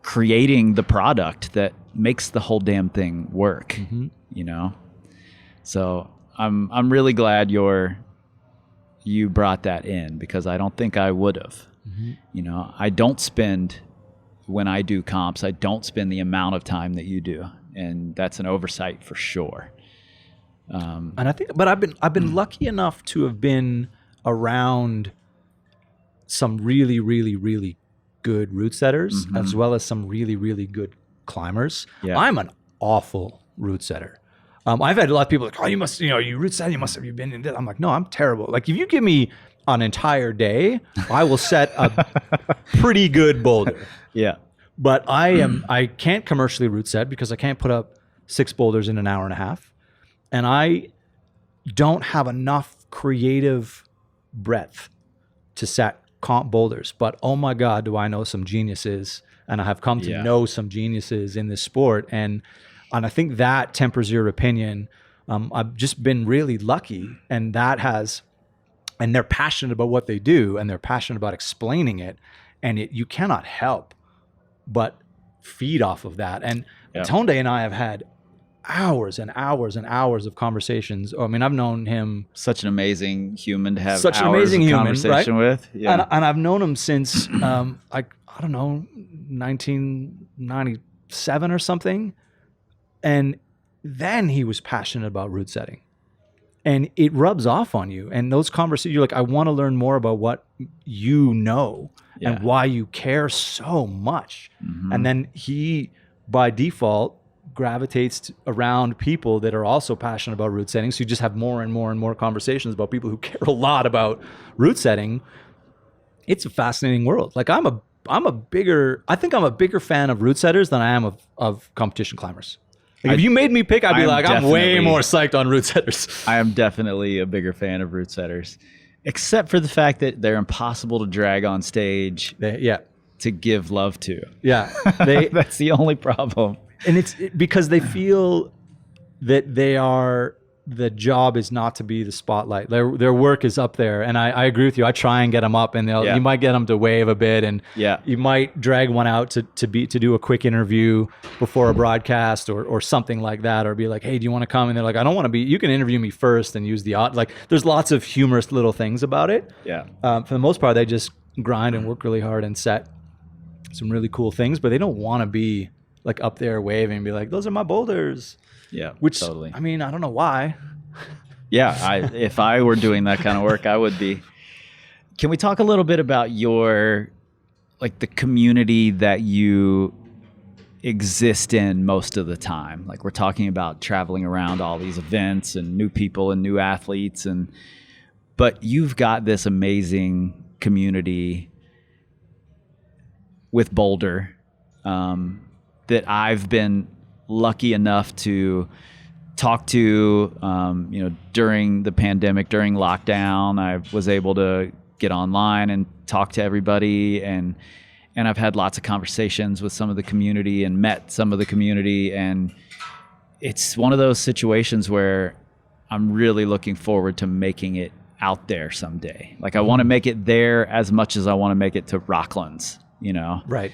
creating the product that makes the whole damn thing work, you know? So I'm really glad you brought that in, because I don't think I would have. You know, I don't spend, when I do comps, I don't spend the amount of time that you do. And that's an oversight for sure. And I think, but I've been lucky enough to have been around some really, really, really good root setters, as well as some really, really good climbers. Yeah. I'm an awful root setter. I've had a lot of people like, oh, you root setter, you been in this. I'm like, no, I'm terrible. Like, if you give me an entire day, I will set a pretty good boulder. Yeah. But I can't commercially root set because I can't put up 6 boulders in an hour and a half. And I don't have enough creative breadth to set comp boulders. But oh my God, do I know some geniuses, and I have come to know some geniuses in this sport. And I think that tempers your opinion. I've just been really lucky, and and they're passionate about what they do, and they're passionate about explaining it. And you cannot help but feed off of that. And Tonde and I have had hours and hours and hours of conversations. I mean, I've known him. Such an amazing human to have such an hours amazing of human, conversation right? with. Yeah. And I've known him since, I don't know, 1997 or something. And then he was passionate about root setting. And it rubs off on you. And those conversations, you're like, I want to learn more about what you know and why you care so much. And then he, by default, gravitates around people that are also passionate about root setting. So you just have more and more and more conversations about people who care a lot about root setting. It's a fascinating world. Like, I think I'm a bigger fan of root setters than I am of competition climbers. Like, if you made me pick, I'd be like, I'm way more psyched on root setters. I am definitely a bigger fan of root setters, except for the fact that they're impossible to drag on stage to give love to. Yeah. That's the only problem. And it's because they feel that the job is not to be the spotlight. Their work is up there. And I agree with you. I try and get them up, and you might get them to wave a bit, and you might drag one out to do a quick interview before a broadcast or something like that, or be like, hey, do you want to come? And they're like, I don't want to be, you can interview me first and use the like, there's lots of humorous little things about it. Yeah. For the most part, they just grind and work really hard and set some really cool things, but they don't want to be like up there waving and be like, those are my boulders. Yeah, which, totally. I mean, I don't know why. Yeah, if I were doing that kind of work, I would be. Can we talk a little bit about the community that you exist in most of the time? Like, we're talking about traveling around all these events and new people and new athletes, but you've got this amazing community with Boulder that I've been lucky enough to talk to, during the pandemic, during lockdown. I was able to get online and talk to everybody, and I've had lots of conversations with some of the community and met some of the community, and it's one of those situations where I'm really looking forward to making it out there someday. Like, I want to make it there as much as I want to make it to Rocklands, right?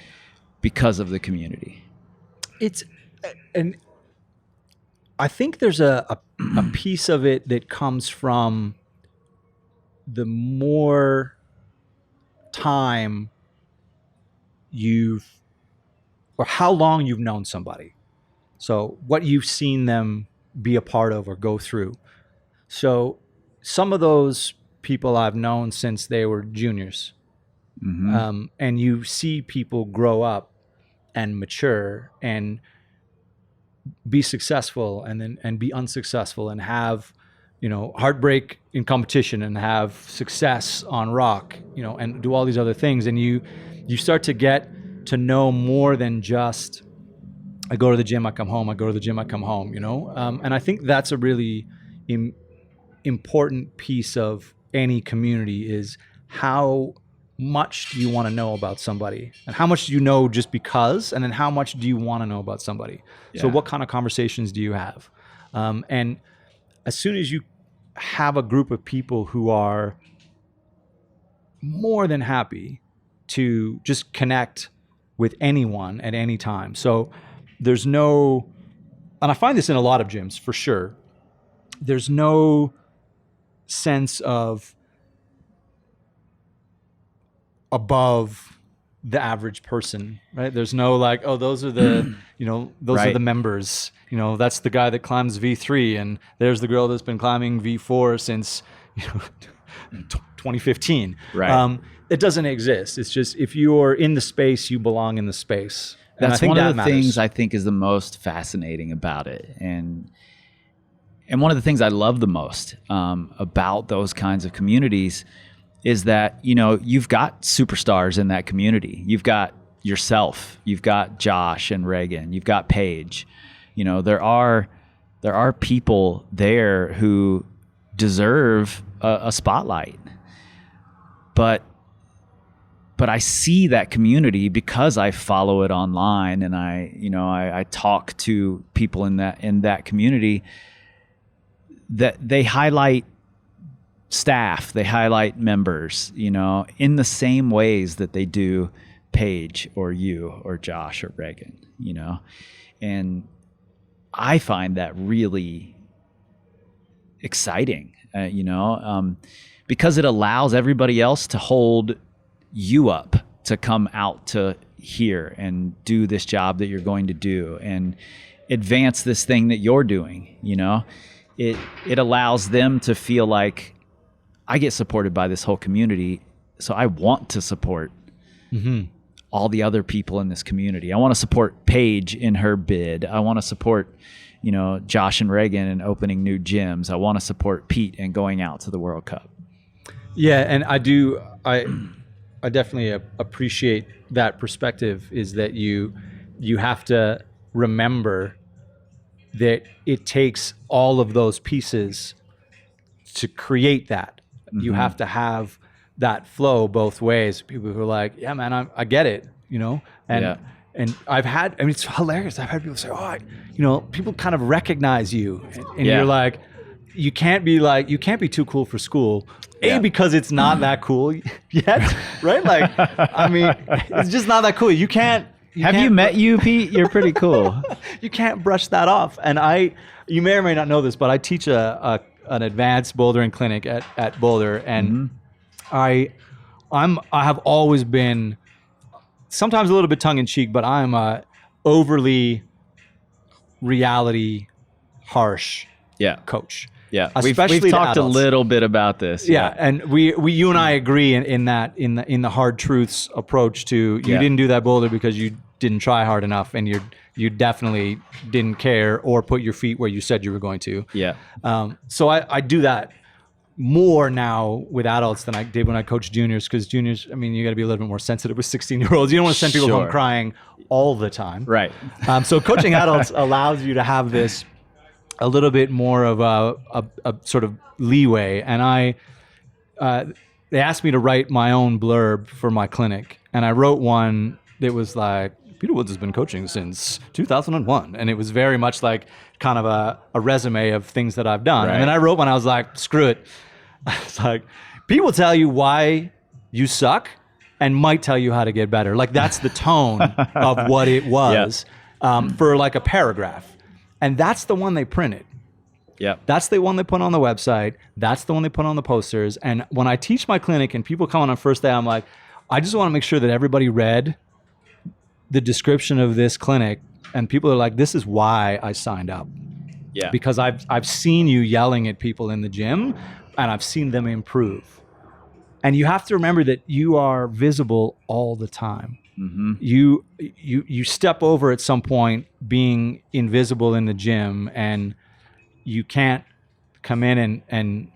Because Because of the community. And I think there's a piece of it that comes from the more time or how long you've known somebody. So what you've seen them be a part of or go through. So some of those people I've known since they were juniors. Mm-hmm. And you see people grow up and mature and be successful and be unsuccessful and have, heartbreak in competition and have success on rock, and do all these other things. And you start to get to know more than just, I go to the gym, I come home, I go to the gym, I come home, and I think that's a really important piece of any community is how much do you want to know about somebody, and how much do you know just because, and then how much do you want to know about somebody? So what kind of conversations do you have? And as soon as you have a group of people who are more than happy to just connect with anyone at any time. So there's no, and I find this in a lot of gyms for sure, there's no sense of above the average person, right? There's no like, oh, those are the, those are the members, that's the guy that climbs V3 and there's the girl that's been climbing V4 since, 2015. Right. It doesn't exist. It's just, if you're in the space, you belong in the space. And That's one of the things I think is the most fascinating about it. And one of the things I love the most about those kinds of communities is that, you've got superstars in that community. You've got yourself, you've got Josh and Reagan, you've got Paige. There are people there who deserve a spotlight. But I see that community because I follow it online, and I talk to people in that community, that they highlight staff, they highlight members, in the same ways that they do Paige or you or Josh or Reagan, and I find that really exciting, because it allows everybody else to hold you up to come out to here and do this job that you're going to do and advance this thing that you're doing. It allows them to feel like, I get supported by this whole community, so I want to support all the other people in this community. I want to support Paige in her bid. I want to support, Josh and Reagan in opening new gyms. I want to support Pete in going out to the World Cup. Yeah, and I definitely appreciate that perspective, is that you have to remember that it takes all of those pieces to create that. Mm-hmm. You have to have that flow both ways. People who are like, yeah, man, I get it, and I've had, it's hilarious. I've had people say, people kind of recognize you, and you're like, you can't be too cool for school. Because it's not that cool yet, right? Like, it's just not that cool. You can't. Have you met you, Pete? You're pretty cool. You can't brush that off. And you may or may not know this, but I teach an advanced bouldering clinic at Boulder, and I have always been sometimes a little bit tongue in cheek, but I'm a overly reality harsh coach. Yeah, especially we've talked a little bit about this. Yeah, and you and I agree in the hard truths approach to, you didn't do that boulder because you didn't try hard enough, and you definitely didn't care or put your feet where you said you were going to. Yeah. So I do that more now with adults than I did when I coached juniors, because juniors, you got to be a little bit more sensitive with 16-year-olds. You don't want to send people home crying all the time. Right. So coaching adults allows you to have this a little bit more of a sort of leeway. And they asked me to write my own blurb for my clinic. And I wrote one that was like, Peter Woods has been coaching since 2001. And it was very much like kind of a resume of things that I've done. Right. And then I wrote one, I was like, screw it. It's like, Pete will tell you why you suck and might tell you how to get better. Like, that's the tone of what it was for like a paragraph. And that's the one they printed. Yeah. That's the one they put on the website. That's the one they put on the posters. And when I teach my clinic and people come on first day, I'm like, I just want to make sure that everybody read the description of this clinic. And people are like, this is why I signed up. Yeah. Because I've seen you yelling at people in the gym and I've seen them improve. And you have to remember that you are visible all the time. Mm-hmm. You step over at some point being invisible in the gym, and you can't come in and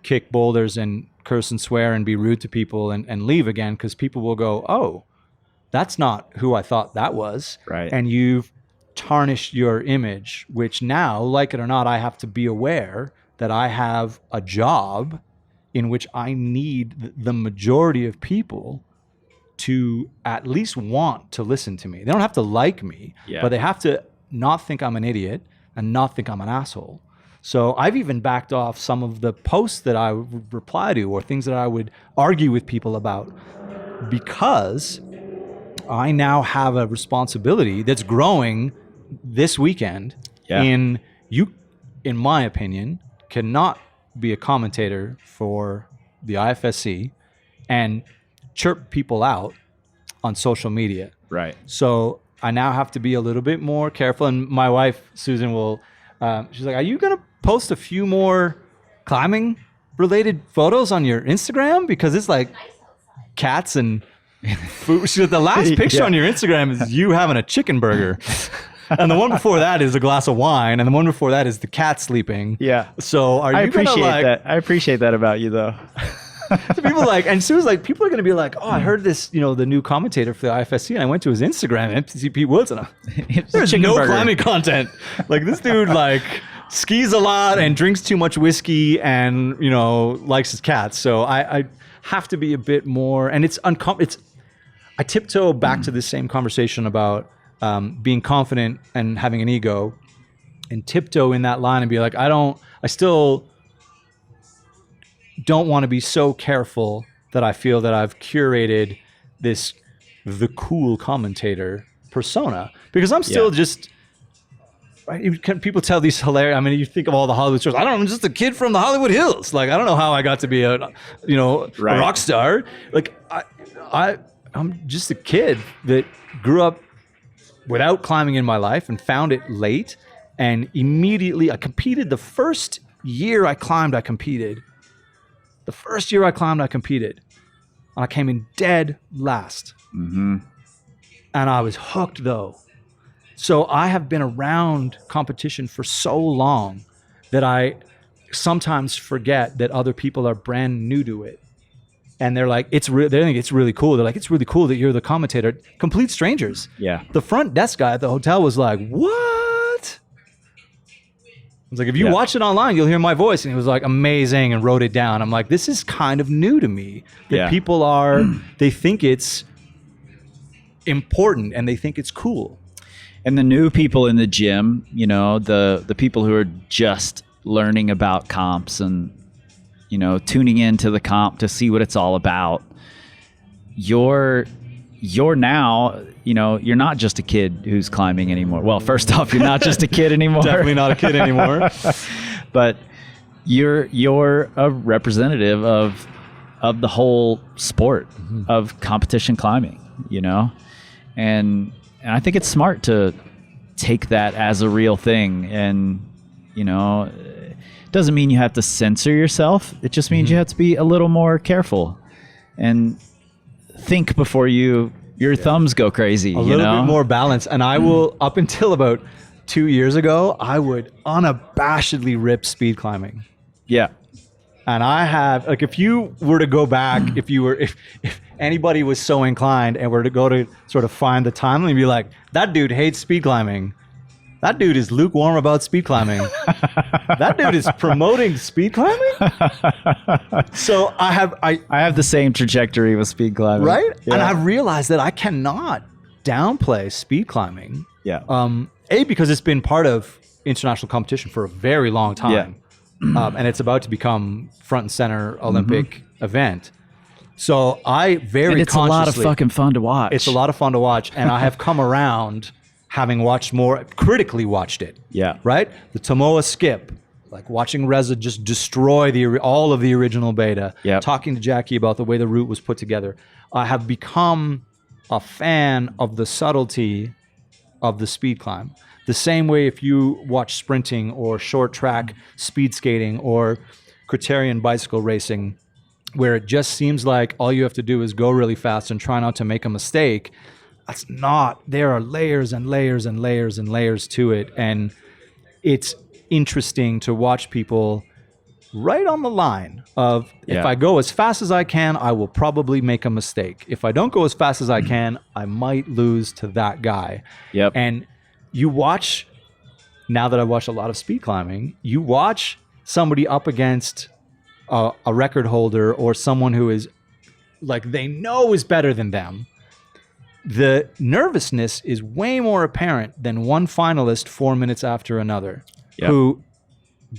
kick boulders and curse and swear and be rude to people and leave again, because people will go, oh, that's not who I thought that was. Right. And you've tarnished your image, which now, like it or not, I have to be aware that I have a job in which I need the majority of people to at least want to listen to me. They don't have to like me, but they have to not think I'm an idiot and not think I'm an asshole. So I've even backed off some of the posts that I would reply to or things that I would argue with people about, because I now have a responsibility that's growing this weekend. In my opinion, cannot be a commentator for the IFSC and chirp people out on social media. Right. So I now have to be a little bit more careful. And my wife, Susan, will, she's like, are you going to post a few more climbing related photos on your Instagram? Because it's like cats and food. She's like, the last picture on your Instagram is you having a chicken burger. And the one before that is a glass of wine. And the one before that is the cat sleeping. Yeah. So are you going to like... I appreciate that about you, though. So people like, and Sue's like, people are going to be like, oh, I heard this, the new commentator for the IFSC, and I went to his Instagram, MCP Woods, and there's no climbing content. Like, this dude like skis a lot and drinks too much whiskey and likes his cats. So I have to be a bit more, and I tiptoe back to the same conversation about being confident and having an ego, and tiptoe in that line and be like, I still don't want to be so careful that I feel that I've curated the cool commentator persona, because I'm still just, right? People tell these hilarious, I mean, you think of all the Hollywood stars. I'm just a kid from the Hollywood Hills. Like, I don't know how I got to be a rock star. Like, I'm just a kid that grew up without climbing in my life and found it late, and immediately I competed. The first year I climbed, I competed. And I came in dead last. Mm-hmm. And I was hooked, though. So I have been around competition for so long that I sometimes forget that other people are brand new to it. And they're like, they think it's really cool. They're like, it's really cool that you're the commentator. Complete strangers. Yeah. The front desk guy at the hotel was like, what? I was like, if you watch it online, you'll hear my voice. And he was like, amazing, and wrote it down. I'm like, this is kind of new to me. That people they think it's important and they think it's cool. And the new people in the gym, the people who are just learning about comps and, tuning into the comp to see what it's all about, you're now, you're not just a kid who's climbing anymore. Well, first off, you're not just a kid anymore. Definitely not a kid anymore. But you're a representative of the whole sport of competition climbing, and I think it's smart to take that as a real thing. And, it doesn't mean you have to censor yourself. It just means you have to be a little more careful and think before your thumbs go crazy. A little bit more balance. And I will, up until about 2 years ago, I would unabashedly rip speed climbing. Yeah. And I have, like, if you were to go back, if anybody was so inclined and were to go to sort of find the timeline and be like, that dude hates speed climbing. That dude is lukewarm about speed climbing. That dude is promoting speed climbing. So I have the same trajectory with speed climbing. Right? Yeah. And I've realized that I cannot downplay speed climbing. Yeah. Because it's been part of international competition for a very long time. Yeah. And it's about to become front and center Olympic event. So it's a lot of fucking fun to watch. It's a lot of fun to watch. And I have come around having critically watched it. Yeah. Right? The Tomoa skip, like watching Reza just destroy all of the original beta, talking to Jackie about the way the route was put together. I have become a fan of the subtlety of the speed climb. The same way if you watch sprinting or short track speed skating or criterion bicycle racing, where it just seems like all you have to do is go really fast and try not to make a mistake. That's not. There are layers and layers and layers and layers to it. And it's interesting to watch people right on the line of, if I go as fast as I can, I will probably make a mistake. If I don't go as fast as I can, I might lose to that guy. Yep. And you watch, now that I've watched a lot of speed climbing, you watch somebody up against a record holder or someone who is like they know is better than them. The nervousness is way more apparent than one finalist 4 minutes after another, who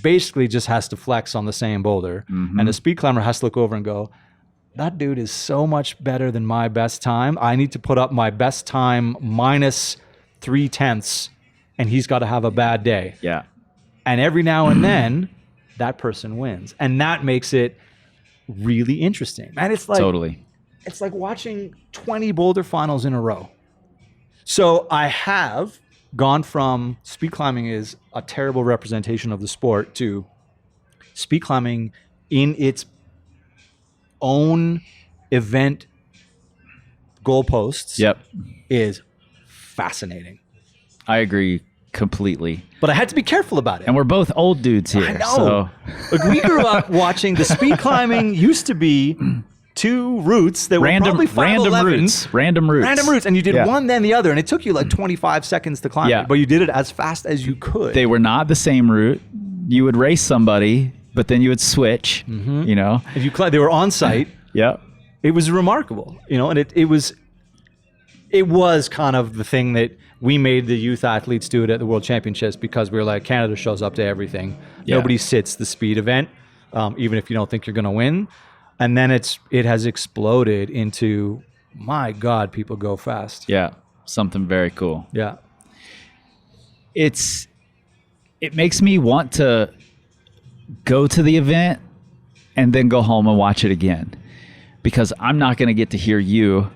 basically just has to flex on the same boulder. And the speed climber has to look over and go, that dude is so much better than my best time. I need to put up my best time minus 0.3, and he's got to have a bad day. Yeah. And every now and then, that person wins. And that makes it really interesting. And it's like, it's like watching 20 boulder finals in a row. So I have gone from speed climbing is a terrible representation of the sport to speed climbing in its own event goalposts is fascinating. I agree completely. But I had to be careful about it. And we're both old dudes here. I know. So. Like we grew up watching the speed climbing used to be 2 routes that were probably 5'11". Random routes. And you did one, then the other. And it took you like 25 seconds to climb it. But you did it as fast as you could. They were not the same route. You would race somebody, but then you would switch, you know. If they were on site. It was remarkable, you know, and it was kind of the thing that we made the youth athletes do it at the World Championships, because we were like, Canada shows up to everything. Nobody sits the speed event, even if you don't think you're going to win. And then it has exploded into, my God, people go fast. Yeah, something very cool. Yeah. It makes me want to go to the event and then go home and watch it again, because I'm not going to get to hear you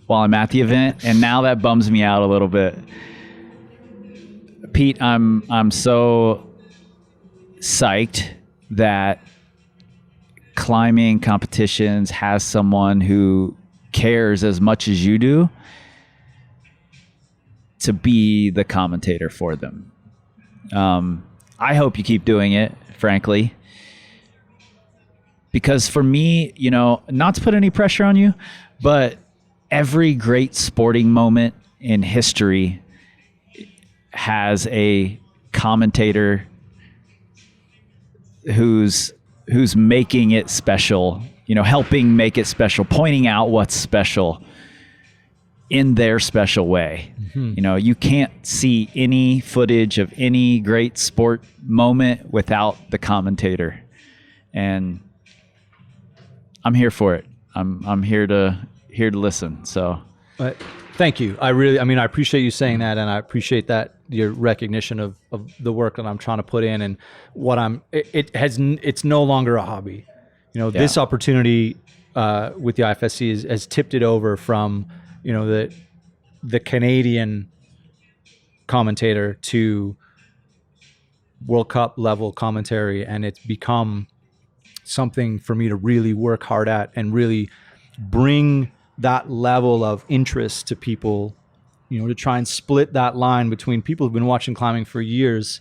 while I'm at the event, and now that bums me out a little bit. Pete, I'm so psyched that climbing competitions has someone who cares as much as you do to be the commentator for them. I hope you keep doing it, frankly, because for me, you know, not to put any pressure on you, but every great sporting moment in history has a commentator who's making it special, you know, helping make it special, pointing out what's special in their special way. You know, you can't see any footage of any great sport moment without the commentator. And I'm here for it. I'm here to listen. So thank you. I appreciate you saying that, and I appreciate that your recognition of the work that I'm trying to put in, and it's no longer a hobby. You know, this opportunity with the IFSC has tipped it over from, you know, the Canadian commentator to World Cup level commentary, and it's become something for me to really work hard at and really bring that level of interest to people, you know, to try and split that line between people who've been watching climbing for years,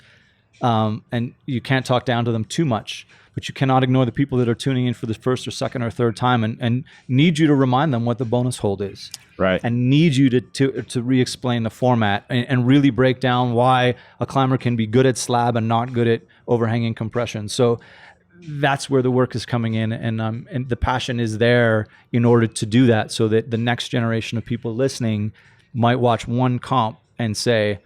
and you can't talk down to them too much, but you cannot ignore the people that are tuning in for the first or second or third time and need you to remind them what the bonus hold is. Right. And need you to re-explain the format and really break down why a climber can be good at slab and not good at overhanging compression. So that's where the work is coming in, and the passion is there in order to do that, so that the next generation of people listening might watch one comp and say,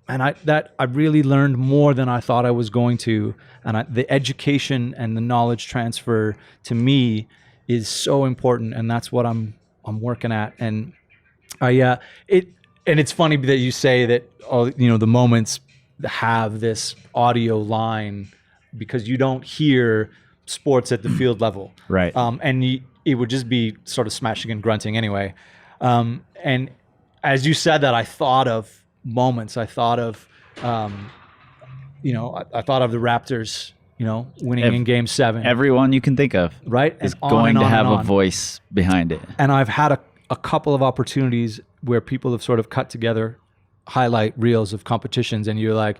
man, I really learned more than I thought I was going to. And the education and the knowledge transfer to me is so important, and that's what I'm working at. And it And it's funny that you say that, the moments have this audio line because you don't hear sports at the field level. Right. It would just be sort of smashing and grunting anyway. And as you said that, I thought of moments. I thought of, I thought of the Raptors, winning in Game 7. Everyone you can think of, right, is going to have a voice behind it. And I've had a couple of opportunities where people have sort of cut together highlight reels of competitions, and you're like,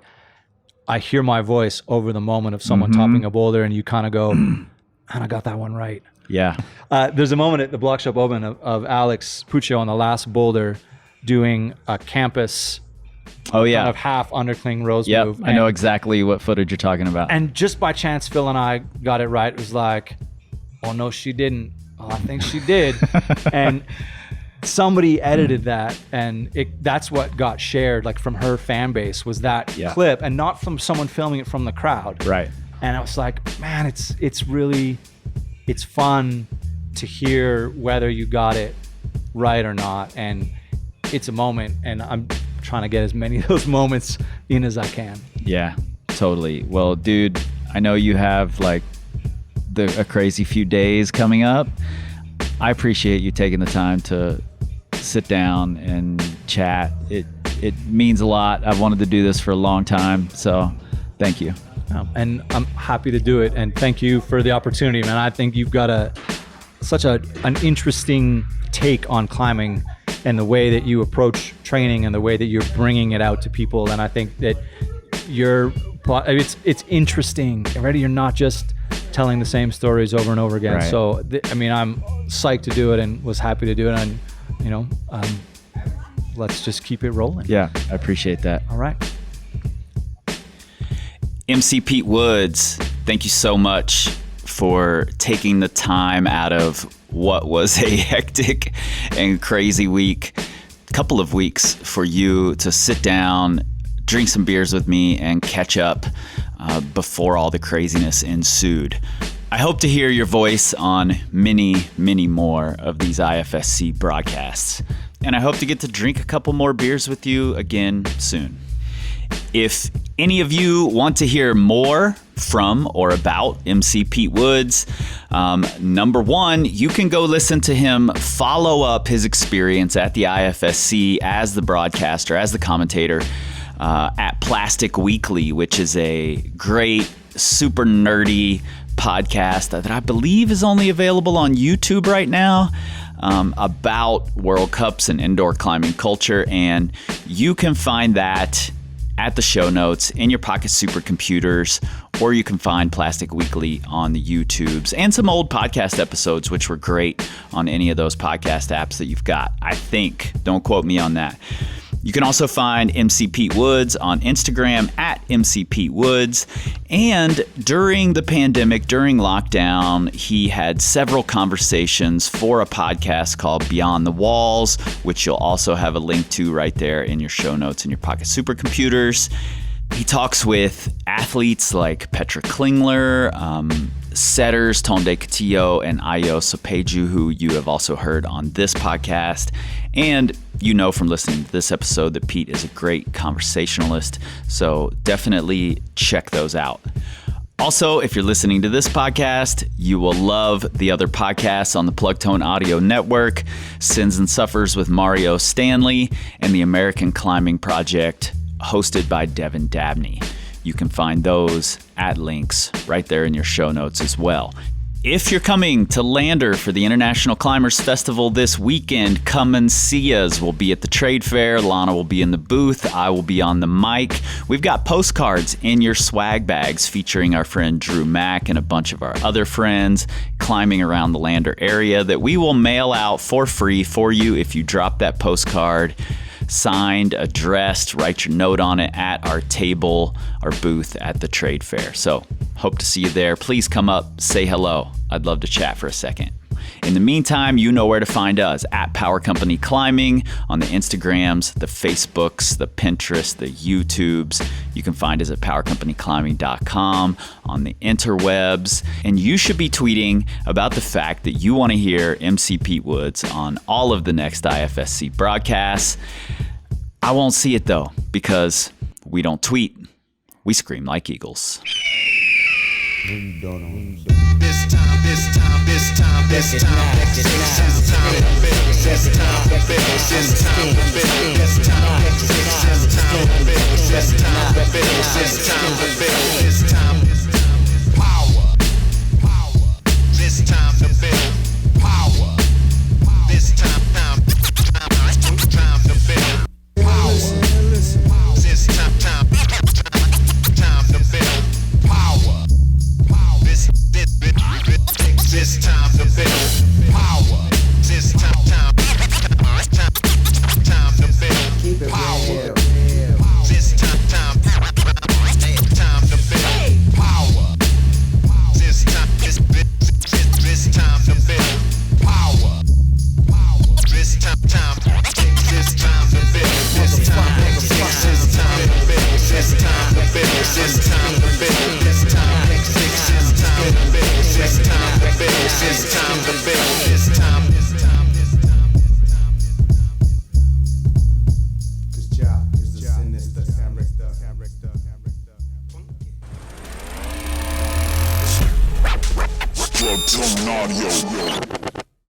I hear my voice over the moment of someone topping a boulder, and you kind of go, and I got that one right. Yeah. There's a moment at the Block Shop Open of Alex Puccio on the last boulder doing a campus kind of half undercling rose move. I know exactly what footage you're talking about. And just by chance, Phil and I got it right. It was like, oh no, she didn't. Oh, I think she did. And somebody edited that, and that's what got shared, like from her fan base, was that clip, and not from someone filming it from the crowd. Right. And I was like, man, it's fun to hear whether you got it right or not, and it's a moment, and I'm trying to get as many of those moments in as I can. Yeah, totally. Well, dude, I know you have like a crazy few days coming up. I appreciate you taking the time to sit down and chat. It means a lot. I've wanted to do this for a long time, so thank you. And I'm happy to do it, and thank you for the opportunity, man. I think you've got such an interesting take on climbing and the way that you approach training and the way that you're bringing it out to people. And I think that it's interesting. Already, you're not just telling the same stories over and over again. Right. So, I'm psyched to do it and was happy to do it. And, let's just keep it rolling. Yeah, I appreciate that. All right. MC Pete Woods, thank you so much for taking the time out of what was a hectic and crazy couple of weeks for you to sit down, drink some beers with me, and catch up before all the craziness ensued. I hope to hear your voice on many, many more of these IFSC broadcasts, and I hope to get to drink a couple more beers with you again soon. If any of you want to hear more from or about MC Pete Woods, number one, you can go listen to him follow up his experience at the IFSC as the broadcaster, as the commentator, at Plastic Weekly, which is a great, super nerdy podcast that I believe is only available on YouTube right now, about World Cups and indoor climbing culture. And you can find that at the show notes in your pocket supercomputers, or you can find Plastic Weekly on the YouTubes and some old podcast episodes, which were great on any of those podcast apps that you've got, I think. Don't quote me on that. You can also find MC Pete Woods on Instagram at MC Pete Woods. And during the pandemic, during lockdown, he had several conversations for a podcast called Beyond the Walls, which you'll also have a link to right there in your show notes in your pocket supercomputers. He talks with athletes like Petra Klingler, setters Tonde Castillo and Ayo Sopeju, who you have also heard on this podcast. And you know from listening to this episode that Pete is a great conversationalist, so definitely check those out. Also, if you're listening to this podcast, you will love the other podcasts on the Plugtone Audio Network, Sins and Suffers with Mario Stanley, and the American Climbing Project, hosted by Devin Dabney. You can find those at links right there in your show notes as well. If you're coming to Lander for the International Climbers Festival this weekend, come and see us. We'll be at the trade fair. Lana will be in the booth. I will be on the mic. We've got postcards in your swag bags featuring our friend Drew Mack and a bunch of our other friends climbing around the Lander area that we will mail out for free for you if you drop that postcard signed, addressed, write your note on it at our table, our booth at the trade fair. So hope to see you there. Please come up, say hello. I'd love to chat for a second. In the meantime, you know where to find us at Power Company Climbing on the Instagrams, the Facebooks, the Pinterest, the YouTubes. You can find us at powercompanyclimbing.com on the interwebs. And you should be tweeting about the fact that you want to hear MC Pete Woods on all of the next IFSC broadcasts. I won't see it though, because we don't tweet. We scream like eagles. Maybe don't know. This time, this time, this time, this time, this time to build, this time to build, this time to build, this time to build, this time to build, this time to build, this time to build, this time